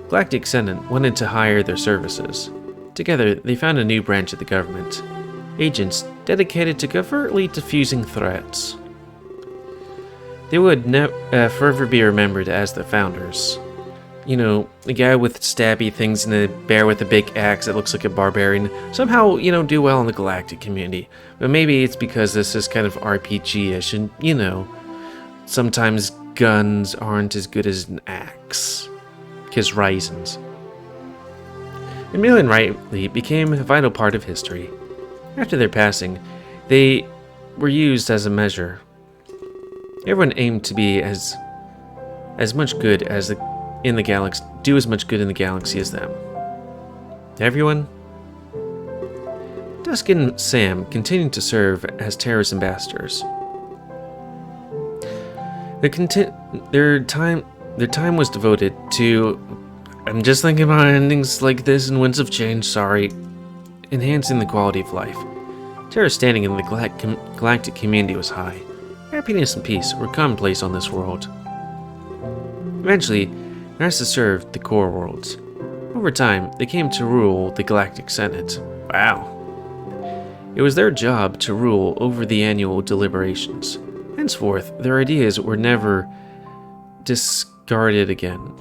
Galactic Senate wanted to hire their services. Together, they found a new branch of the government. Agents dedicated to covertly diffusing threats. They would forever be remembered as the founders. The guy with stabby things and the bear with a big axe that looks like a barbarian somehow, do well in the galactic community. But maybe it's because this is kind of RPG-ish and, sometimes guns aren't as good as an axe. Because raisins. And Millie and Riley became a vital part of history. After their passing, they were used as a measure. Everyone aimed to be as much good as in the galaxy, do as much good in the galaxy as them. Everyone? Dusk and Sam continued to serve as Terra's ambassadors. Their time was devoted to I'm just thinking about endings like this and Winds of Change, sorry. Enhancing the quality of life. Terra's standing in the galactic community was high. Happiness and peace were commonplace on this world. Eventually, Nasa served the core worlds. Over time, they came to rule the Galactic Senate. Wow. It was their job to rule over the annual deliberations. Henceforth, their ideas were never discarded again.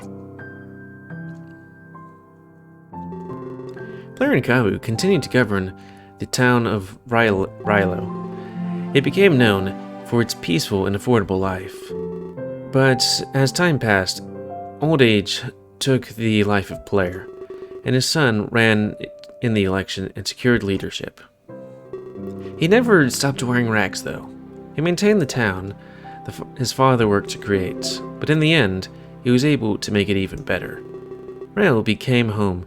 Blair and Kabu continued to govern the town of Rilo. It became known for its peaceful and affordable life. But as time passed, old age took the life of Blair, and his son ran in the election and secured leadership. He never stopped wearing rags, though. He maintained the town his father worked to create, but in the end, he was able to make it even better. Rilo became home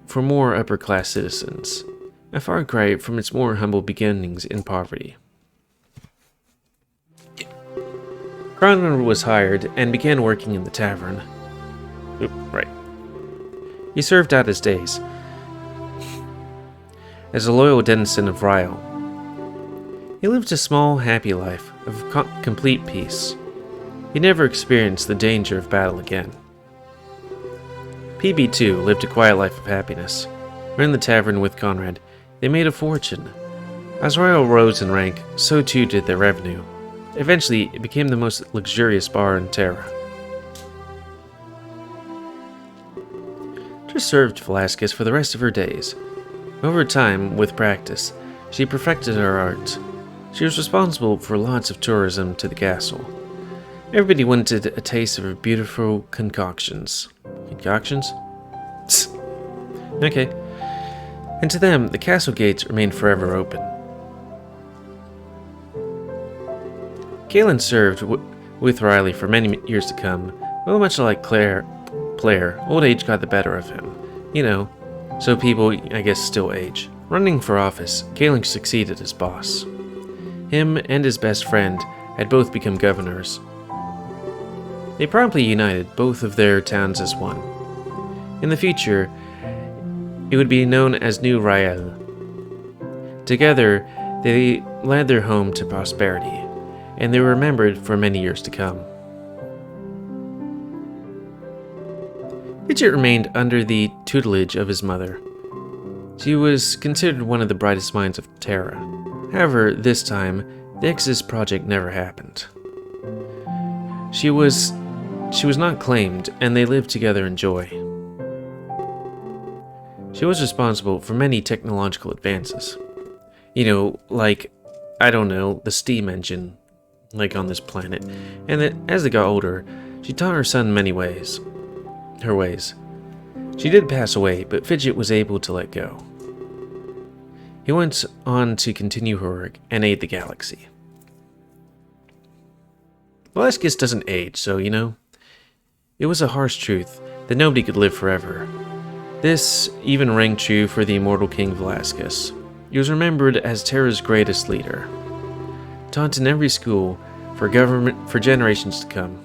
for more upper-class citizens, a far cry from its more humble beginnings in poverty. Conrad was hired and began working in the tavern. Right. He served out his days as a loyal denizen of Ryle. He lived a small, happy life of complete peace. He never experienced the danger of battle again. PB2 lived a quiet life of happiness. Ran the tavern with Conrad. They made a fortune. As Ryle rose in rank, so too did their revenue. Eventually, it became the most luxurious bar in Terra. Trish served Velasquez for the rest of her days. Over time, with practice, she perfected her art. She was responsible for lots of tourism to the castle. Everybody wanted a taste of her beautiful concoctions. Concoctions? Okay. And to them, the castle gates remained forever open. Galen served with Riley for many years to come, well, much like Blair, old age got the better of him. You know, so people, I guess, still age. Running for office, Galen succeeded as boss. Him and his best friend had both become governors. They promptly united both of their towns as one. In the future, it would be known as New Rael. Together, they led their home to prosperity, and they were remembered for many years to come. Fidget remained under the tutelage of his mother. She was considered one of the brightest minds of Terra. However, this time, the Exodus project never happened. She was not claimed, and they lived together in joy. She was responsible for many technological advances. You know, like, I don't know, the steam engine, like on this planet. And that as they got older, she taught her son many ways. Her ways. She did pass away, but Fidget was able to let go. He went on to continue her work and aid the galaxy. Velasquez doesn't age, so, you know, it was a harsh truth that nobody could live forever. This even rang true for the immortal King Velasquez. He was remembered as Terra's greatest leader, taught in every school for generations to come.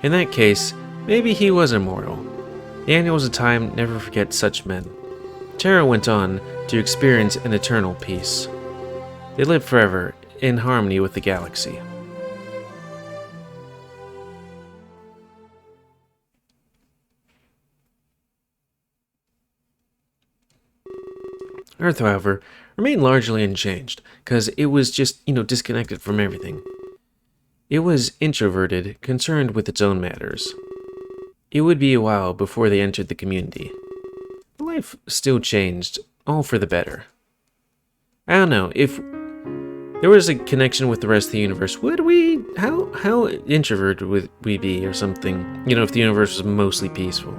In that case, maybe he was immortal. The Annuals of Time never forget such men. Terra went on to experience an eternal peace. They lived forever in harmony with the galaxy. Earth, however, remained largely unchanged, because it was just, disconnected from everything. It was introverted, concerned with its own matters. It would be a while before they entered the community. Life still changed, all for the better. I don't know, if there was a connection with the rest of the universe, how introverted would we be or something, if the universe was mostly peaceful?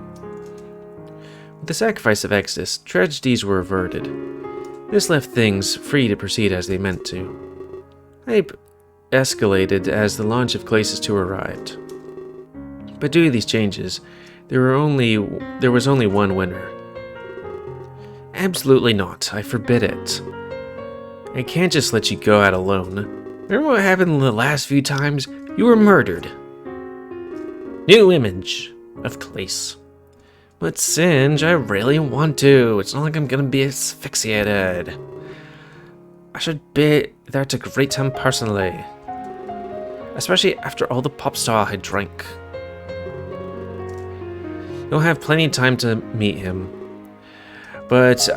With the sacrifice of Exodus, tragedies were averted. This left things free to proceed as they meant to. Hype escalated as the launch of Klace's tour arrived. But due to these changes, there was only one winner. Absolutely not, I forbid it. I can't just let you go out alone. Remember what happened the last few times? You were murdered. New image. of Klace. But Singe, I really want to. It's not like I'm gonna be asphyxiated. I should be there to greet him personally. Especially after all the pop star I drank. You'll have plenty of time to meet him. But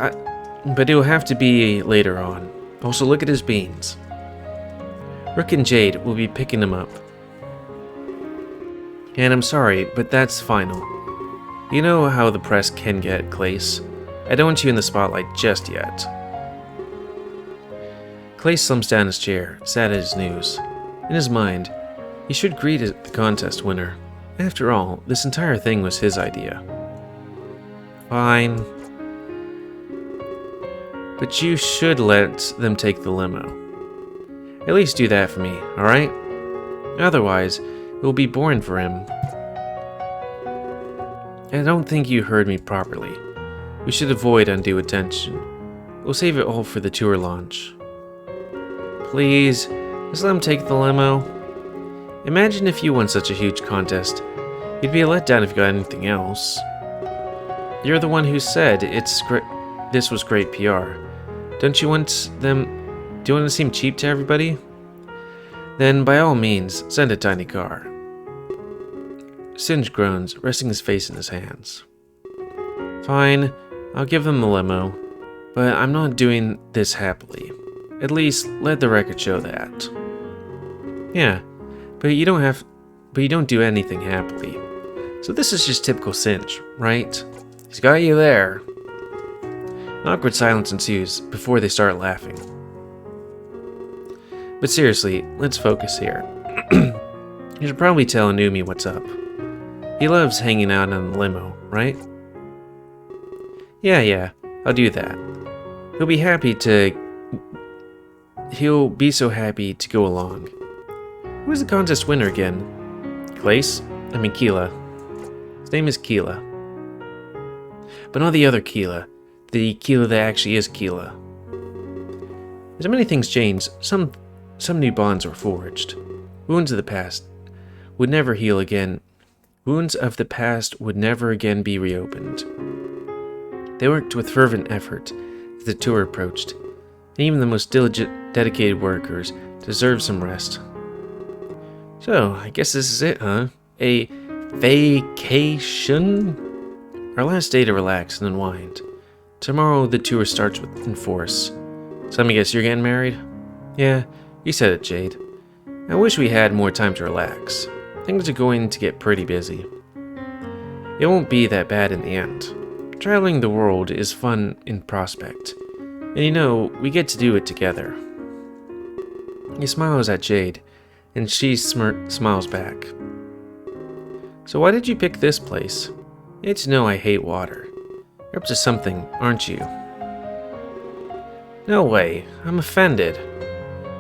it'll have to be later on. Also, look at his beans. Rook and Jade will be picking him up. And I'm sorry, but that's final. You know how the press can get, Klace. I don't want you in the spotlight just yet. Klace slumps down his chair, sad at his news. In his mind, he should greet the contest winner. After all, this entire thing was his idea. Fine. But you should let them take the limo. At least do that for me, alright? Otherwise, it will be boring for him. I don't think you heard me properly. We should avoid undue attention. We'll save it all for the tour launch. Please, just let him take the limo. Imagine if you won such a huge contest. You'd be a letdown if you got anything else. You're the one who said this was great PR. Don't you want them... Do you want to seem cheap to everybody? Then, by all means, send a tiny car. Singe groans, resting his face in his hands. Fine, I'll give them the limo, but I'm not doing this happily. At least, let the record show that. Yeah, but you don't do anything happily. So this is just typical Singe, right? He's got you there. An awkward silence ensues before they start laughing. But seriously, let's focus here. You should probably tell Anumi what's up. He loves hanging out in the limo, right? Yeah, I'll do that. He'll be so happy to go along. Who's the contest winner again? Keela. His name is Keela. But not the other Keela. The Keela that actually is Keela. As many things changed, some new bonds were forged. Wounds of the past would never heal again. Wounds of the past would never again be reopened. They worked with fervent effort as the tour approached, and even the most dedicated workers deserve some rest. So, I guess this is it, huh? A vacation? Our last day to relax and unwind. Tomorrow the tour starts in force. So let me guess, you're getting married? Yeah, you said it, Jade. I wish we had more time to relax. Things are going to get pretty busy. It won't be that bad in the end. Traveling the world is fun in prospect. And you know, we get to do it together. He smiles at Jade, and she smiles back. So why did you pick this place? You need to know I hate water. You're up to something, aren't you? No way, I'm offended.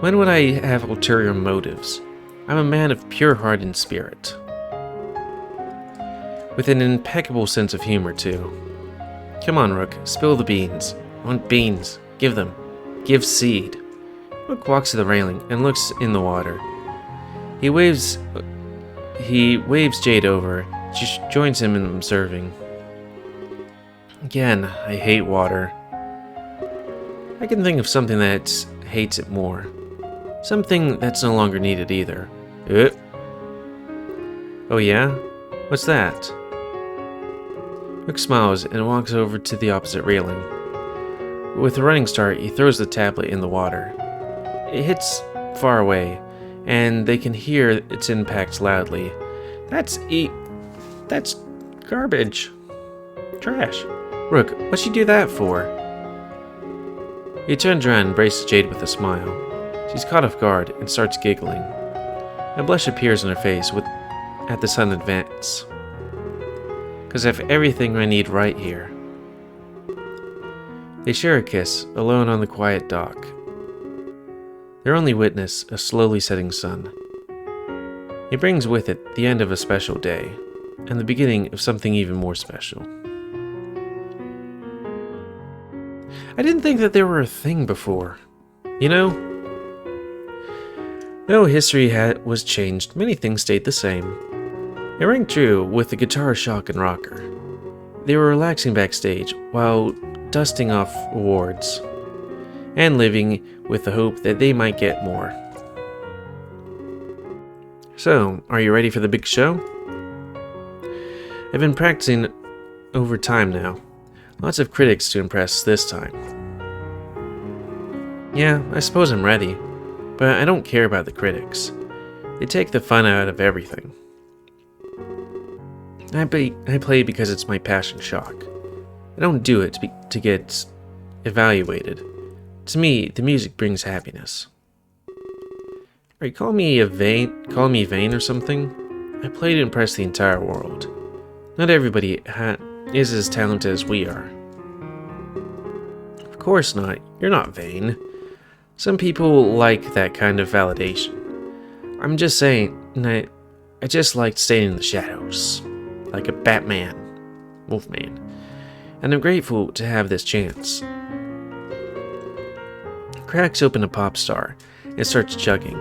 When would I have ulterior motives? I'm a man of pure heart and spirit. With an impeccable sense of humor, too. Come on, Rook, spill the beans. I want beans. Give them. Give seed. Rook walks to the railing and looks in the water. He waves Jade over. She joins him in observing. Again, I hate water. I can think of something that hates it more. Something that's no longer needed either. Oh yeah? What's that? Rook smiles and walks over to the opposite railing. With a running start, he throws the tablet in the water. It hits far away, and they can hear its impact loudly. That's garbage. Trash. Rook, what'd you do that for? He turns around and embraces Jade with a smile. She's caught off guard and starts giggling. A blush appears on her face at the sudden advance. 'Cause I have everything I need right here. They share a kiss, alone on the quiet dock. Their only witness, a slowly setting sun. It brings with it the end of a special day, and the beginning of something even more special. I didn't think that they were a thing before. You know? No, history was changed. Many things stayed the same. It rang true with the guitar shock and rocker. They were relaxing backstage while dusting off awards and living with the hope that they might get more. So, are you ready for the big show? I've been practicing over time now. Lots of critics to impress this time. Yeah, I suppose I'm ready, but I don't care about the critics. They take the fun out of everything. I play because it's my passion shock. I don't do it to get evaluated. To me, the music brings happiness. Are you calling me vain or something? I play to impress the entire world. Not everybody is as talented as we are. Of course not. You're not vain. Some people like that kind of validation. I'm just saying, I just like staying in the shadows, like a Batman, Wolfman, and I'm grateful to have this chance. Cracks open a pop star and starts chugging.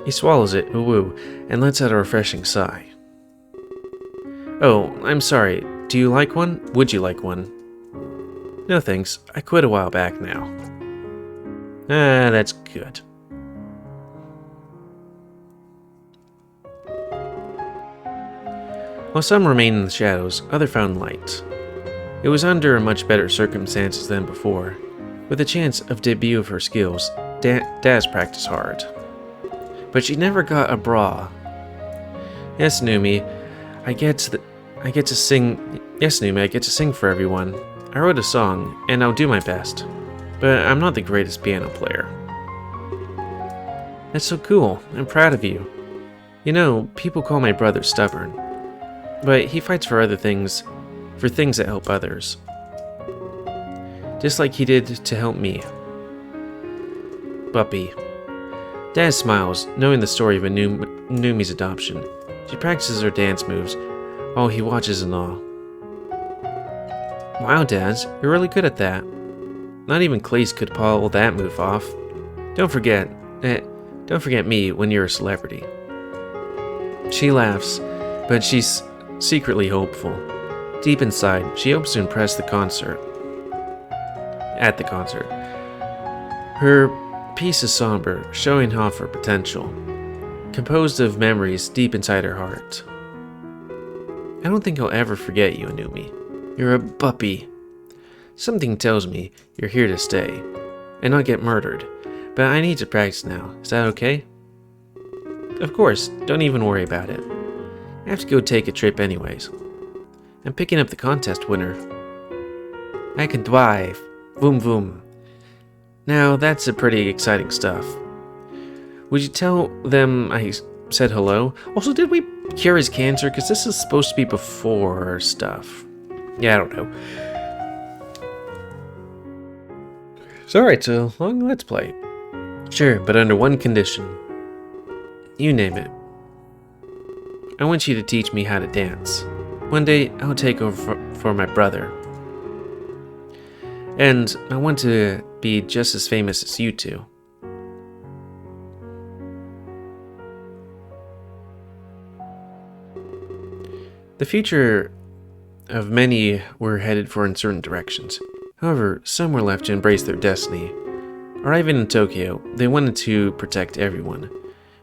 He swallows it, woo, and lets out a refreshing sigh. Oh, I'm sorry. Do you like one? Would you like one? No thanks. I quit a while back now. Ah, that's good. While some remained in the shadows, others found light. It was under much better circumstances than before. With a chance of debut of her skills, Dazz practiced hard. But she never got a bra. Yes, Numi, I get to sing. Yes, Numi, I get to sing for everyone. I wrote a song, and I'll do my best. But I'm not the greatest piano player. That's so cool. I'm proud of you. You know, people call my brother stubborn. But he fights for things that help others. Just like he did to help me. Buppy. Daz smiles, knowing the story of Numi's adoption. She practices her dance moves, while he watches in awe. Wow, Daz, you're really good at that. Not even Klace could pull that move off. Don't forget me when you're a celebrity. She laughs, but she's secretly hopeful. Deep inside, she hopes to impress at the concert. Her piece is somber, showing off her potential, composed of memories deep inside her heart. I don't think I'll ever forget you, Anumi. You're a buppy. Something tells me you're here to stay, and not get murdered, but I need to practice now. Is that okay? Of course, don't even worry about it. I have to go take a trip anyways. I'm picking up the contest winner. I can drive. Vroom vroom. Now that's a pretty exciting stuff. Would you tell them I said hello? Also, did we cure his cancer? Because this is supposed to be before stuff. Yeah, I don't know. So alright, so long let's play. Sure, but under one condition. You name it. I want you to teach me how to dance. One day, I'll take over for my brother. And I want to be just as famous as you two. The future of many were headed for uncertain directions. However, some were left to embrace their destiny. Arriving in Tokyo, they wanted to protect everyone,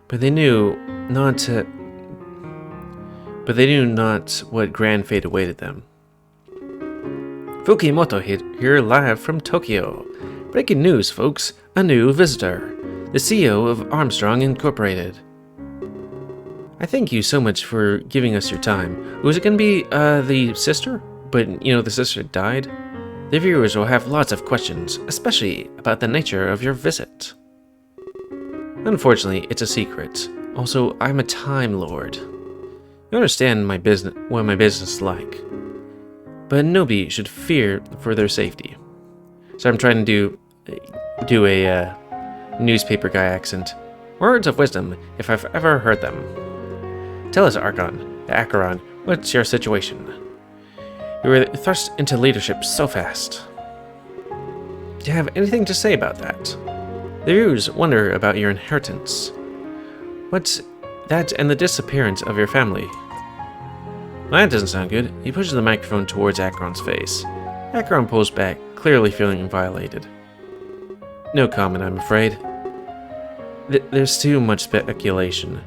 but they knew not what grand fate awaited them. Fukimoto here live from Tokyo. Breaking news, folks. A new visitor. The CEO of Armstrong Incorporated. I thank you so much for giving us your time. Was it going to be the sister? But, the sister died? The viewers will have lots of questions, especially about the nature of your visit. Unfortunately, it's a secret. Also, I'm a Time Lord. You understand what my business is like. But nobody should fear for their safety. So I'm trying to do a newspaper guy accent. Words of wisdom, if I've ever heard them. Tell us, Acheron, what's your situation? You were thrust into leadership so fast. Do you have anything to say about that? The viewers wonder about your inheritance. What's that and the disappearance of your family? Well, that doesn't sound good. He pushes the microphone towards Akron's face. Akron pulls back, clearly feeling violated. No comment, I'm afraid. There's too much speculation.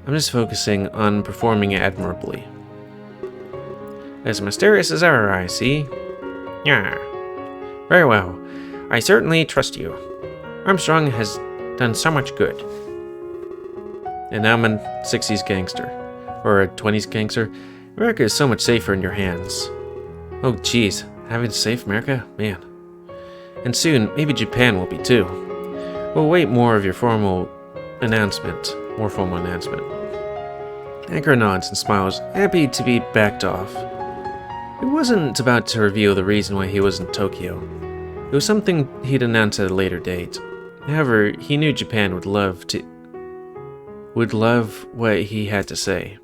I'm just focusing on performing admirably. As mysterious as ever, I see. Yeah. Very well. I certainly trust you. Armstrong has done so much good. And now I'm a 60s gangster. Or a 20s gangster. America is so much safer in your hands. Oh, jeez. Having to save America? Man. And soon, maybe Japan will be too. We'll wait more of your formal announcement. More formal announcement. Anchor nods and smiles, happy to be backed off. He wasn't about to reveal the reason why he was in Tokyo. It was something he'd announce at a later date. However, he knew Japan would love what he had to say.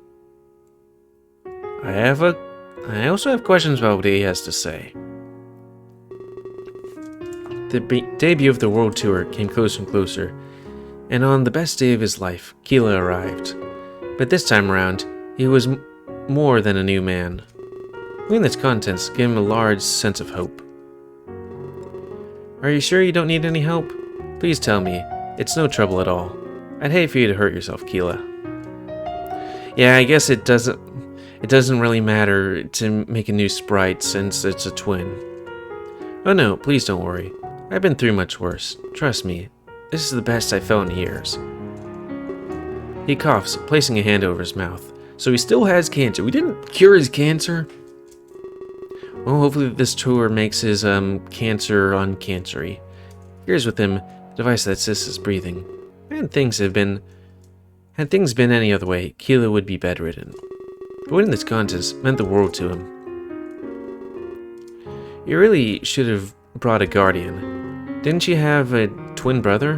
I also have questions about what he has to say. The debut of the world tour came closer and closer, and on the best day of his life, Keela arrived. But this time around, he was more than a new man. Reading its contents gave him a large sense of hope. Are you sure you don't need any help? Please tell me. It's no trouble at all. I'd hate for you to hurt yourself, Keela. Yeah, I guess it doesn't really matter to make a new sprite since it's a twin. Oh no, please don't worry. I've been through much worse. Trust me, this is the best I've felt in years. He coughs, placing a hand over his mouth. So he still has cancer. We didn't cure his cancer. Well, hopefully this tour makes his cancer uncancery. Here's with him, the device that assists his breathing. Had things been any other way, Keela would be bedridden. But winning this contest meant the world to him. You really should have brought a guardian. Didn't you have a twin brother?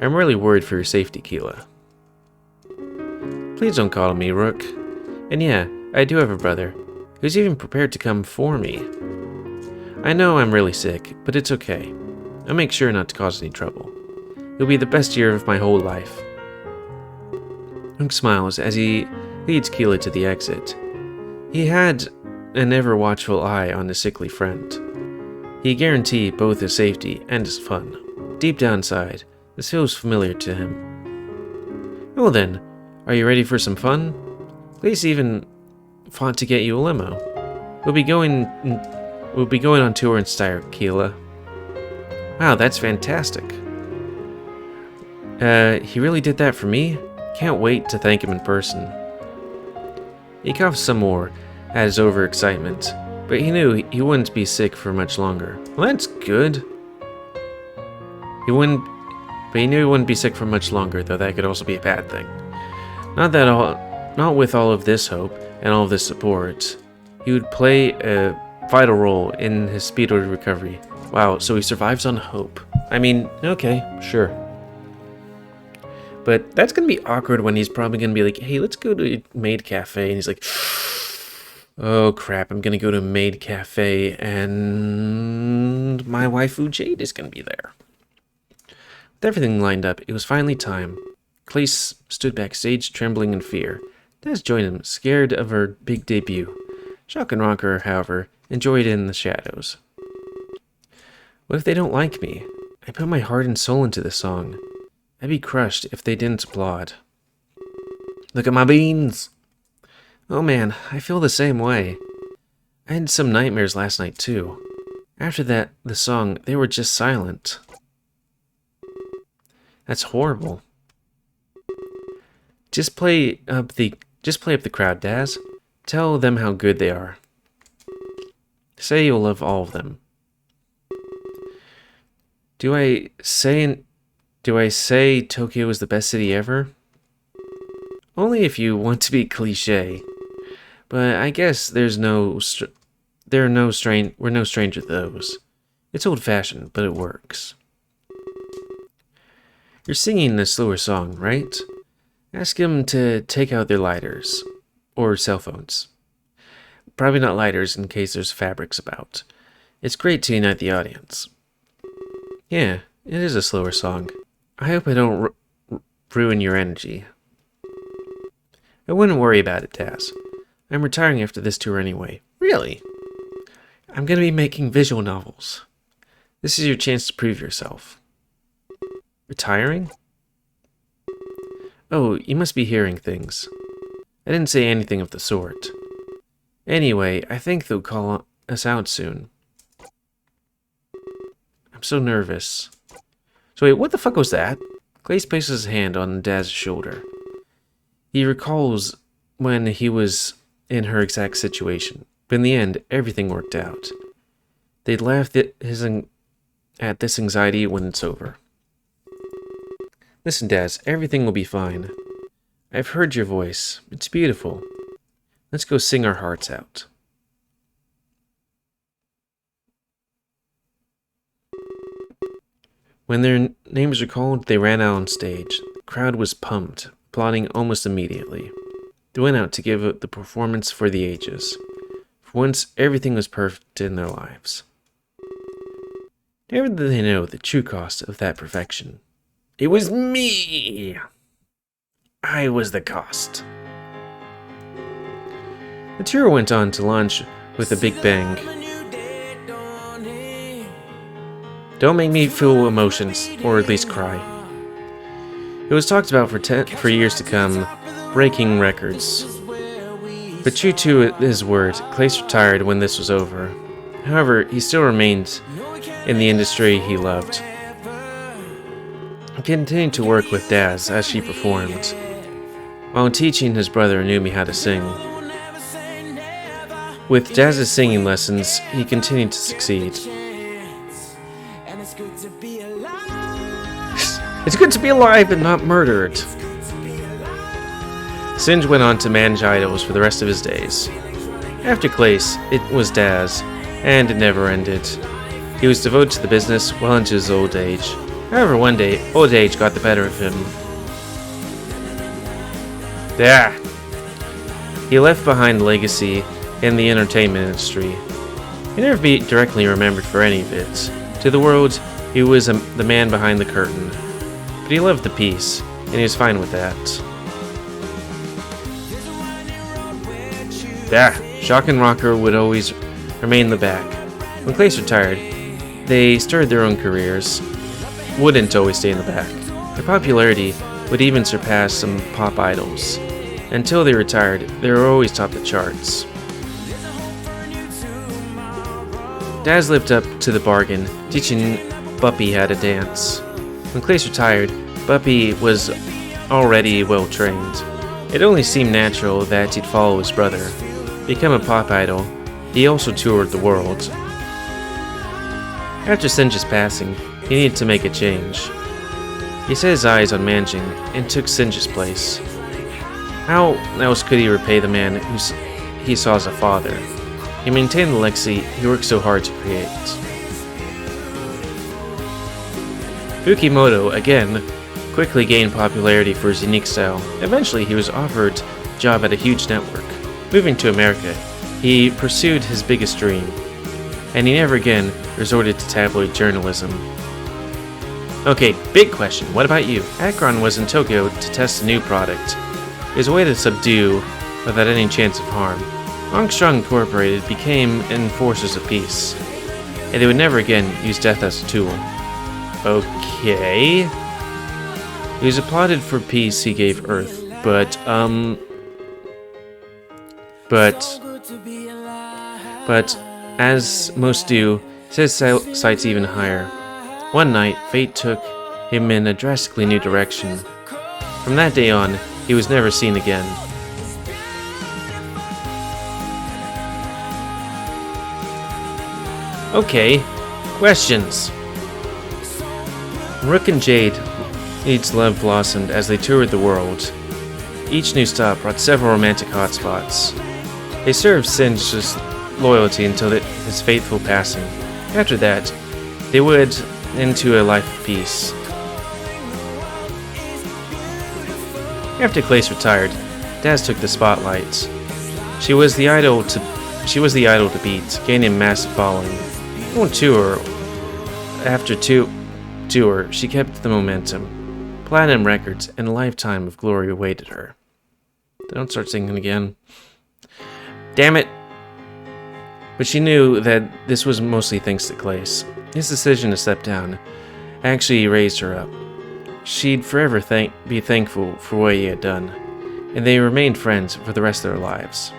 I'm really worried for your safety, Keela. Please don't call me Rook. And yeah, I do have a brother, who's even prepared to come for me. I know I'm really sick, but it's okay. I'll make sure not to cause any trouble. It'll be the best year of my whole life. Rook smiles as he leads Keela to the exit. He had an ever-watchful eye on his sickly friend. He guaranteed both his safety and his fun. Deep down inside, this feels familiar to him. Well then, are you ready for some fun? Klace even fought to get you a limo. We'll be going on tour in style, Keela. Wow, that's fantastic. He really did that for me? Can't wait to thank him in person. He coughs some more at his overexcitement, but he knew he wouldn't be sick for much longer. Well, that's good. He knew he wouldn't be sick for much longer, though that could also be a bad thing. Not with all of this hope and all of this support. He would play a vital role in his speedy recovery. Wow, so he survives on hope. I mean, okay, sure. But that's going to be awkward when he's probably going to be like, hey, let's go to a maid cafe. And he's like, oh crap, I'm going to go to a maid cafe and my waifu Jade is going to be there. With everything lined up, it was finally time. Klace stood backstage, trembling in fear. Dazz joined him, scared of her big debut. Shock and Rocker, however, enjoyed it in the shadows. What if they don't like me? I put my heart and soul into this song. I'd be crushed if they didn't applaud. Look at my beans! Oh man, I feel the same way. I had some nightmares last night too. After that, the song, they were just silent. That's horrible. Just play up the crowd, Dazz. Tell them how good they are. Say you'll love all of them. Do I say Tokyo is the best city ever? Only if you want to be cliché. But I guess we're no stranger to those. It's old-fashioned, but it works. You're singing a slower song, right? Ask them to take out their lighters. Or cell phones. Probably not lighters in case there's fabrics about. It's great to unite the audience. Yeah, it is a slower song. I hope I don't ruin your energy. I wouldn't worry about it, Dazz. I'm retiring after this tour anyway. Really? I'm gonna be making visual novels. This is your chance to prove yourself. Retiring? Oh, you must be hearing things. I didn't say anything of the sort. Anyway, I think they'll call us out soon. I'm so nervous. So wait, what the fuck was that? Klace places his hand on Dazz's shoulder. He recalls when he was in her exact situation, but in the end, everything worked out. They'd laughed at this anxiety when it's over. Listen, Dazz, everything will be fine. I've heard your voice. It's beautiful. Let's go sing our hearts out. When their names were called, they ran out on stage. The crowd was pumped, applauding almost immediately. They went out to give the performance for the ages. For once, everything was perfect in their lives. Never did they know the true cost of that perfection. It was me! I was the cost. The tour went on to launch with a big bang. Don't make me feel emotions, or at least cry. It was talked about for years to come, breaking records. But true to his word, Klace retired when this was over. However, he still remained in the industry he loved. He continued to work with Dazz as she performed, while teaching his brother Numi how to sing. With Dazz's singing lessons, he continued to succeed. It's good to be alive and not murdered. Singe went on to manage idols for the rest of his days. After Klace, it was Dazz, and it never ended. He was devoted to the business well into his old age. However, one day, old age got the better of him. He left behind a legacy in the entertainment industry. He never be directly remembered for any of it. To the world, he was the man behind the curtain. But he loved the peace, and he was fine with that. Shock and Rocker would always remain in the back. When Klace retired, they started their own careers. Wouldn't always stay in the back. Their popularity would even surpass some pop idols. Until they retired, they were always top the charts. Dazz lived up to the bargain, teaching Buppy how to dance. When Klace retired, Buppy was already well trained. It only seemed natural that he'd follow his brother. Become a pop idol, he also toured the world. After Singe's passing, he needed to make a change. He set his eyes on managing and took Singe's place. How else could he repay the man who he saw as a father? He maintained the legacy he worked so hard to create. Fukimoto, again, quickly gained popularity for his unique style. Eventually, he was offered a job at a huge network. Moving to America, he pursued his biggest dream, and he never again resorted to tabloid journalism. Okay, big question, what about you? Akron was in Tokyo to test a new product. It was a way to subdue without any chance of harm. Armstrong Incorporated became enforcers of peace, and they would never again use death as a tool. Okay. He was applauded for peace he gave Earth, but as most do, he set his sights even higher. One night, fate took him in a drastically new direction. From that day on, he was never seen again. Okay, questions. Rook and Jade's love blossomed as they toured the world. Each new stop brought several romantic hotspots. They served Singe's loyalty until his fateful passing. After that, they wed into a life of peace. After Klace retired, Dazz took the spotlight. She was the idol to beat, gaining a massive following. On tour, after tour, she kept the momentum. Platinum records and a lifetime of glory awaited her. Don't start singing again. Damn it! But she knew that this was mostly thanks to Klace. His decision to step down actually raised her up. She'd forever be thankful for what he had done, and they remained friends for the rest of their lives.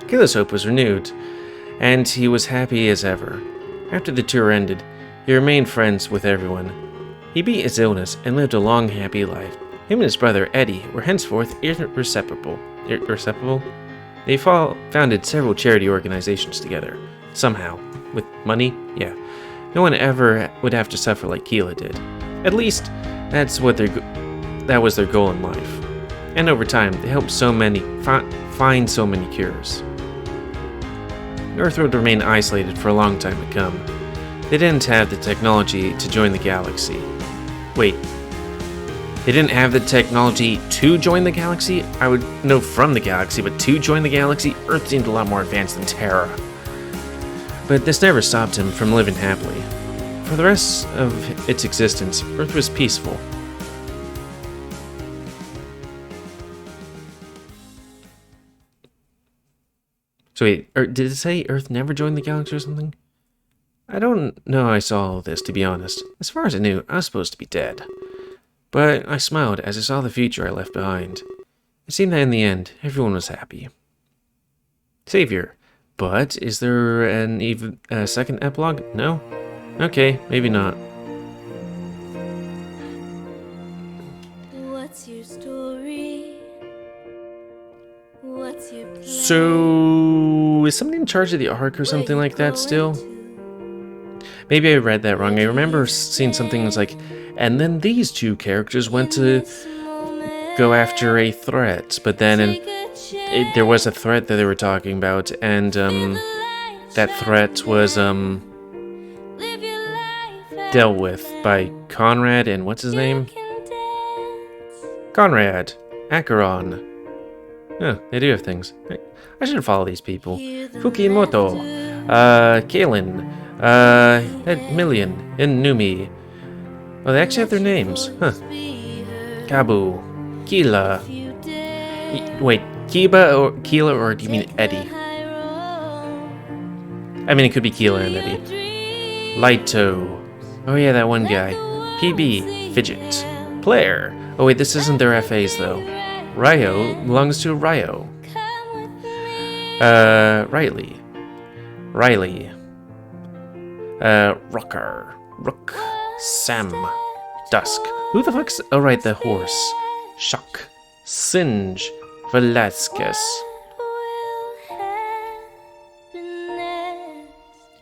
Kayla's hope was renewed, and he was happy as ever. After the tour ended, he remained friends with everyone. He beat his illness and lived a long, happy life. Him and his brother, Eddie, were henceforth irreseparable. They founded several charity organizations together. Somehow. With money? Yeah. No one ever would have to suffer like Keela did. At least, that was their goal in life. And over time, they helped so many find so many cures. Earth would remain isolated for a long time to come. They didn't have the technology to join the galaxy. Wait. They didn't have the technology to join the galaxy? I would know from the galaxy, but to join the galaxy, Earth seemed a lot more advanced than Terra. But this never stopped him from living happily. For the rest of its existence, Earth was peaceful. So wait, did it say Earth never joined the galaxy or something? I don't know how I saw all this, to be honest. As far as I knew, I was supposed to be dead. But I smiled as I saw the future I left behind. It seemed that in the end, everyone was happy. Savior. But is there a second epilogue? No? Okay, maybe not. What's your story? What's your plan? So, is somebody in charge of the Ark or something like that still? Maybe I read that wrong. I remember seeing something that was like, and then these two characters went to go after a threat, but then there was a threat that they were talking about, and that threat was dealt with by Conrad and what's his name? Conrad Acheron. Yeah, they do have things. I should follow these people. Fukimoto, Kalen, Million, and Numi. Oh, they actually have their names. Huh. Kabu, Keela. Wait, Keela, or do you mean Eddie? I mean, it could be Keela and Eddie. Lighto. Oh yeah, that one guy. PB, Fidget. Player. Oh wait, this isn't their FAs though. Ryo belongs to Ryo. Riley. Rocker. Rook. Sam. Dusk. Who the fuck's... Oh right, the horse. Shock. Singe. Velasquez.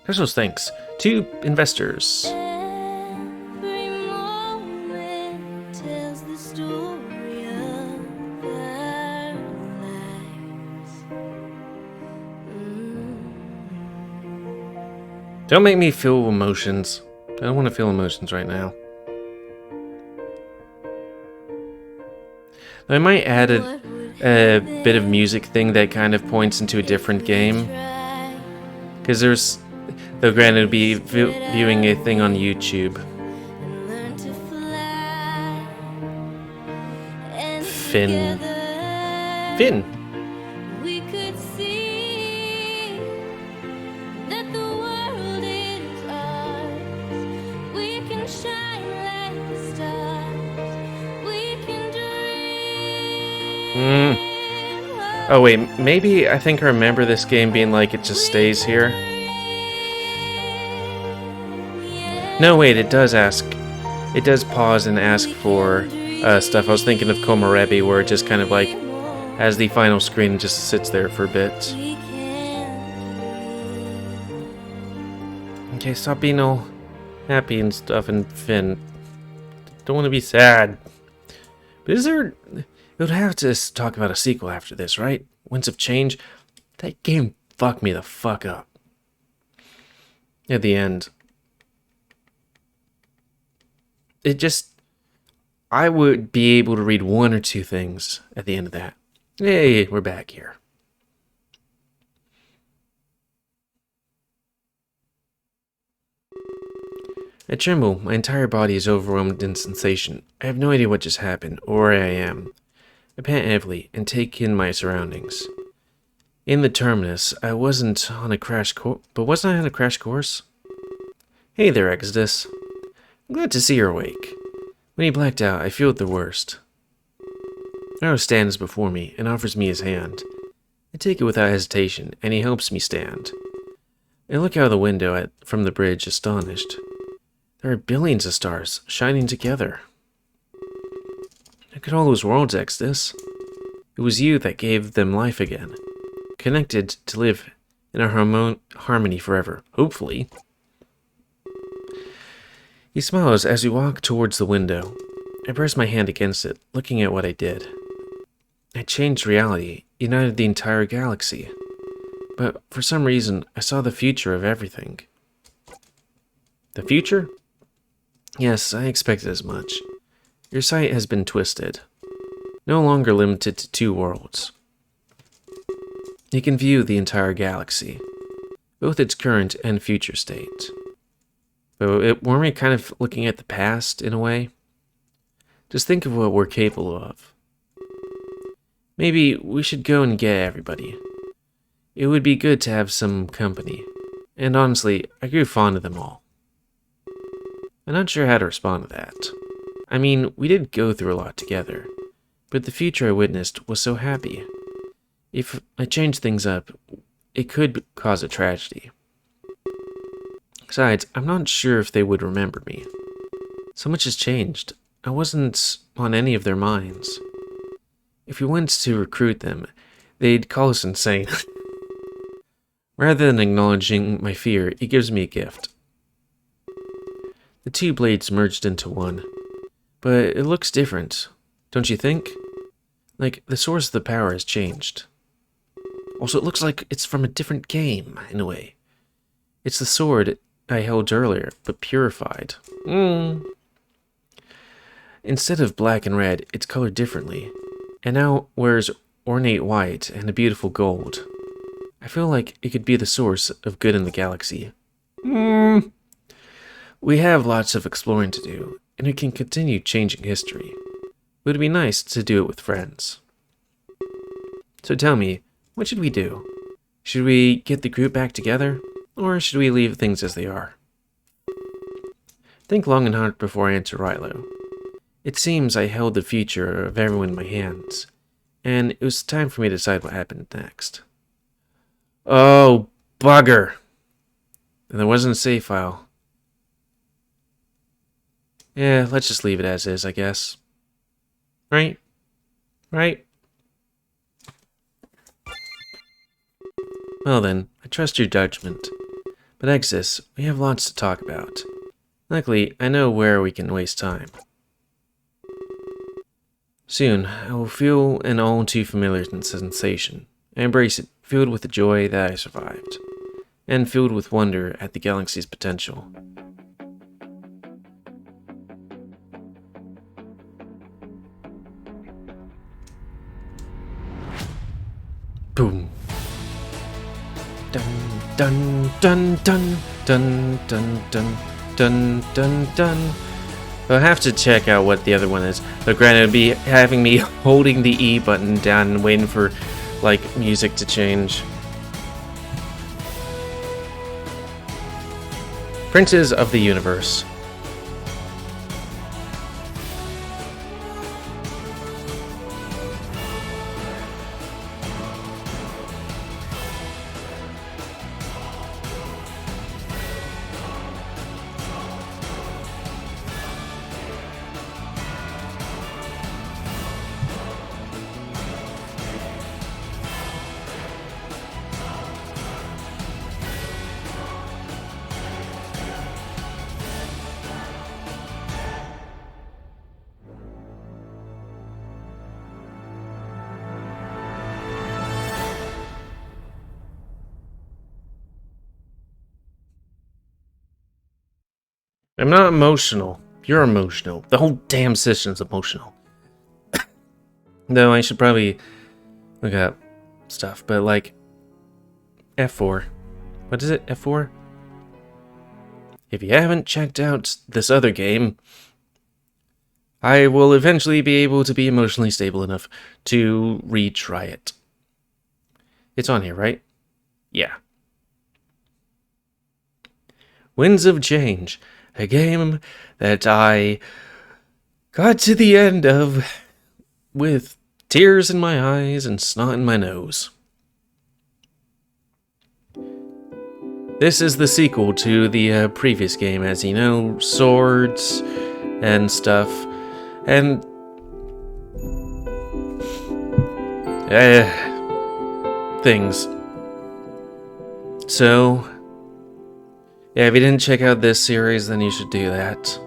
Special thanks to investors. Every moment tells the story of our lives. Don't make me feel emotions. I don't want to feel emotions right now. I might add a bit of music thing that kind of points into a different game. Because there's... Though granted, it'd be viewing a thing on YouTube. Finn. We could see that the world is ours. We can shine like stars. We can dream. Oh wait, maybe I think I remember this game being like it just stays here. No, wait, it does pause and ask for stuff. I was thinking of Komorebi, where it just kind of like has the final screen and just sits there for a bit. Okay, stop being all happy and stuff, and Finn. Don't want to be sad. But is there... We would have to talk about a sequel after this, right? Winds of Change? That game fucked me the fuck up. At the end. It just... I would be able to read one or two things at the end of that. Hey, we're back here. I tremble. My entire body is overwhelmed in sensation. I have no idea what just happened, or where I am. I pant heavily and take in my surroundings. In the terminus, I wasn't on a crash course, but wasn't I on a crash course? Hey there, Exodus. I'm glad to see you're awake. When he blacked out, I feared the worst. Arrow stands before me and offers me his hand. I take it without hesitation, and he helps me stand. I look out the window from the bridge, astonished. There are billions of stars shining together. Look at all those worlds, Exodus. It was you that gave them life again. Connected to live in a harmony forever, hopefully. He smiles as we walk towards the window. I press my hand against it, looking at what I did. I changed reality, united the entire galaxy. But for some reason, I saw the future of everything. The future? Yes, I expected as much. Your sight has been twisted. No longer limited to 2 worlds. You can view the entire galaxy, both its current and future state. But weren't we kind of looking at the past, in a way? Just think of what we're capable of. Maybe we should go and get everybody. It would be good to have some company. And honestly, I grew fond of them all. I'm not sure how to respond to that. I mean, we did go through a lot together, but the future I witnessed was so happy. If I change things up, it could cause a tragedy. Besides, I'm not sure if they would remember me. So much has changed. I wasn't on any of their minds. If we went to recruit them, they'd call us insane. Rather than acknowledging my fear, he gives me a gift. The 2 blades merged into one. But it looks different, don't you think? Like, the source of the power has changed. Also, it looks like it's from a different game, in a way. It's the sword I held earlier, but purified. Instead of black and red, it's colored differently, and now wears ornate white and a beautiful gold. I feel like it could be the source of good in the galaxy. We have lots of exploring to do, and we can continue changing history. It would be nice to do it with friends. So tell me, what should we do? Should we get the group back together, or should we leave things as they are? Think long and hard before I answer Rilo. It seems I held the future of everyone in my hands, and it was time for me to decide what happened next. Oh, bugger! And there wasn't a save file. Yeah, let's just leave it as is, I guess. Right? Right? Well then, I trust your judgment. But Exodus, we have lots to talk about. Luckily, I know where we can waste time. Soon, I will feel an all too familiar sensation. I embrace it, filled with the joy that I survived, and filled with wonder at the galaxy's potential. Boom. Dun dun dun dun dun dun dun dun dun dun. I'll have to check out what the other one is. Though granted, it'd be having me holding the E button down and waiting for, like, music to change. Princes of the Universe. I'm not emotional. You're emotional. The whole damn system's emotional. Though I should probably look up stuff, but like F4. What is it? F4? If you haven't checked out this other game, I will eventually be able to be emotionally stable enough to retry it. It's on here, right? Yeah. Winds of Change, a game that I got to the end of with tears in my eyes and snot in my nose. This is the sequel to the previous game, as you know, swords and stuff, and things. So, yeah, if you didn't check out this series, then you should do that.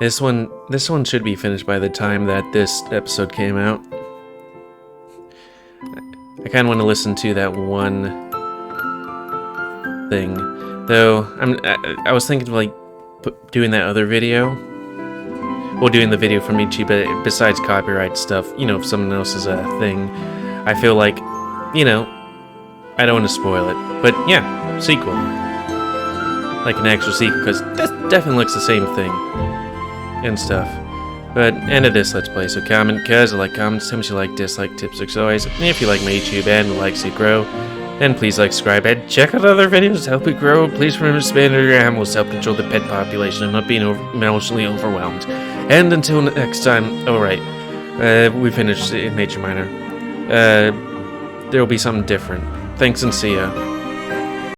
This one should be finished by the time that this episode came out. I kind of want to listen to that one thing, though. I was thinking of like doing that other video. Well, doing the video from YouTube, but besides copyright stuff, you know, if someone else is a thing, I feel like, you know, I don't want to spoil it. But yeah, sequel. Like an actual sequel, because this definitely looks the same thing. And stuff. But end of this Let's Play, so comment, cause I like comments, tell me what you like, dislike, tips, as always. And if you like my YouTube and would like to see it grow, then please like, subscribe, and check out other videos to help it grow. Please remember to spend your animals to help control the pet population and not being emotionally overwhelmed. And until next time, alright, we finished in Nature Minor. There will be something different. Thanks and see ya.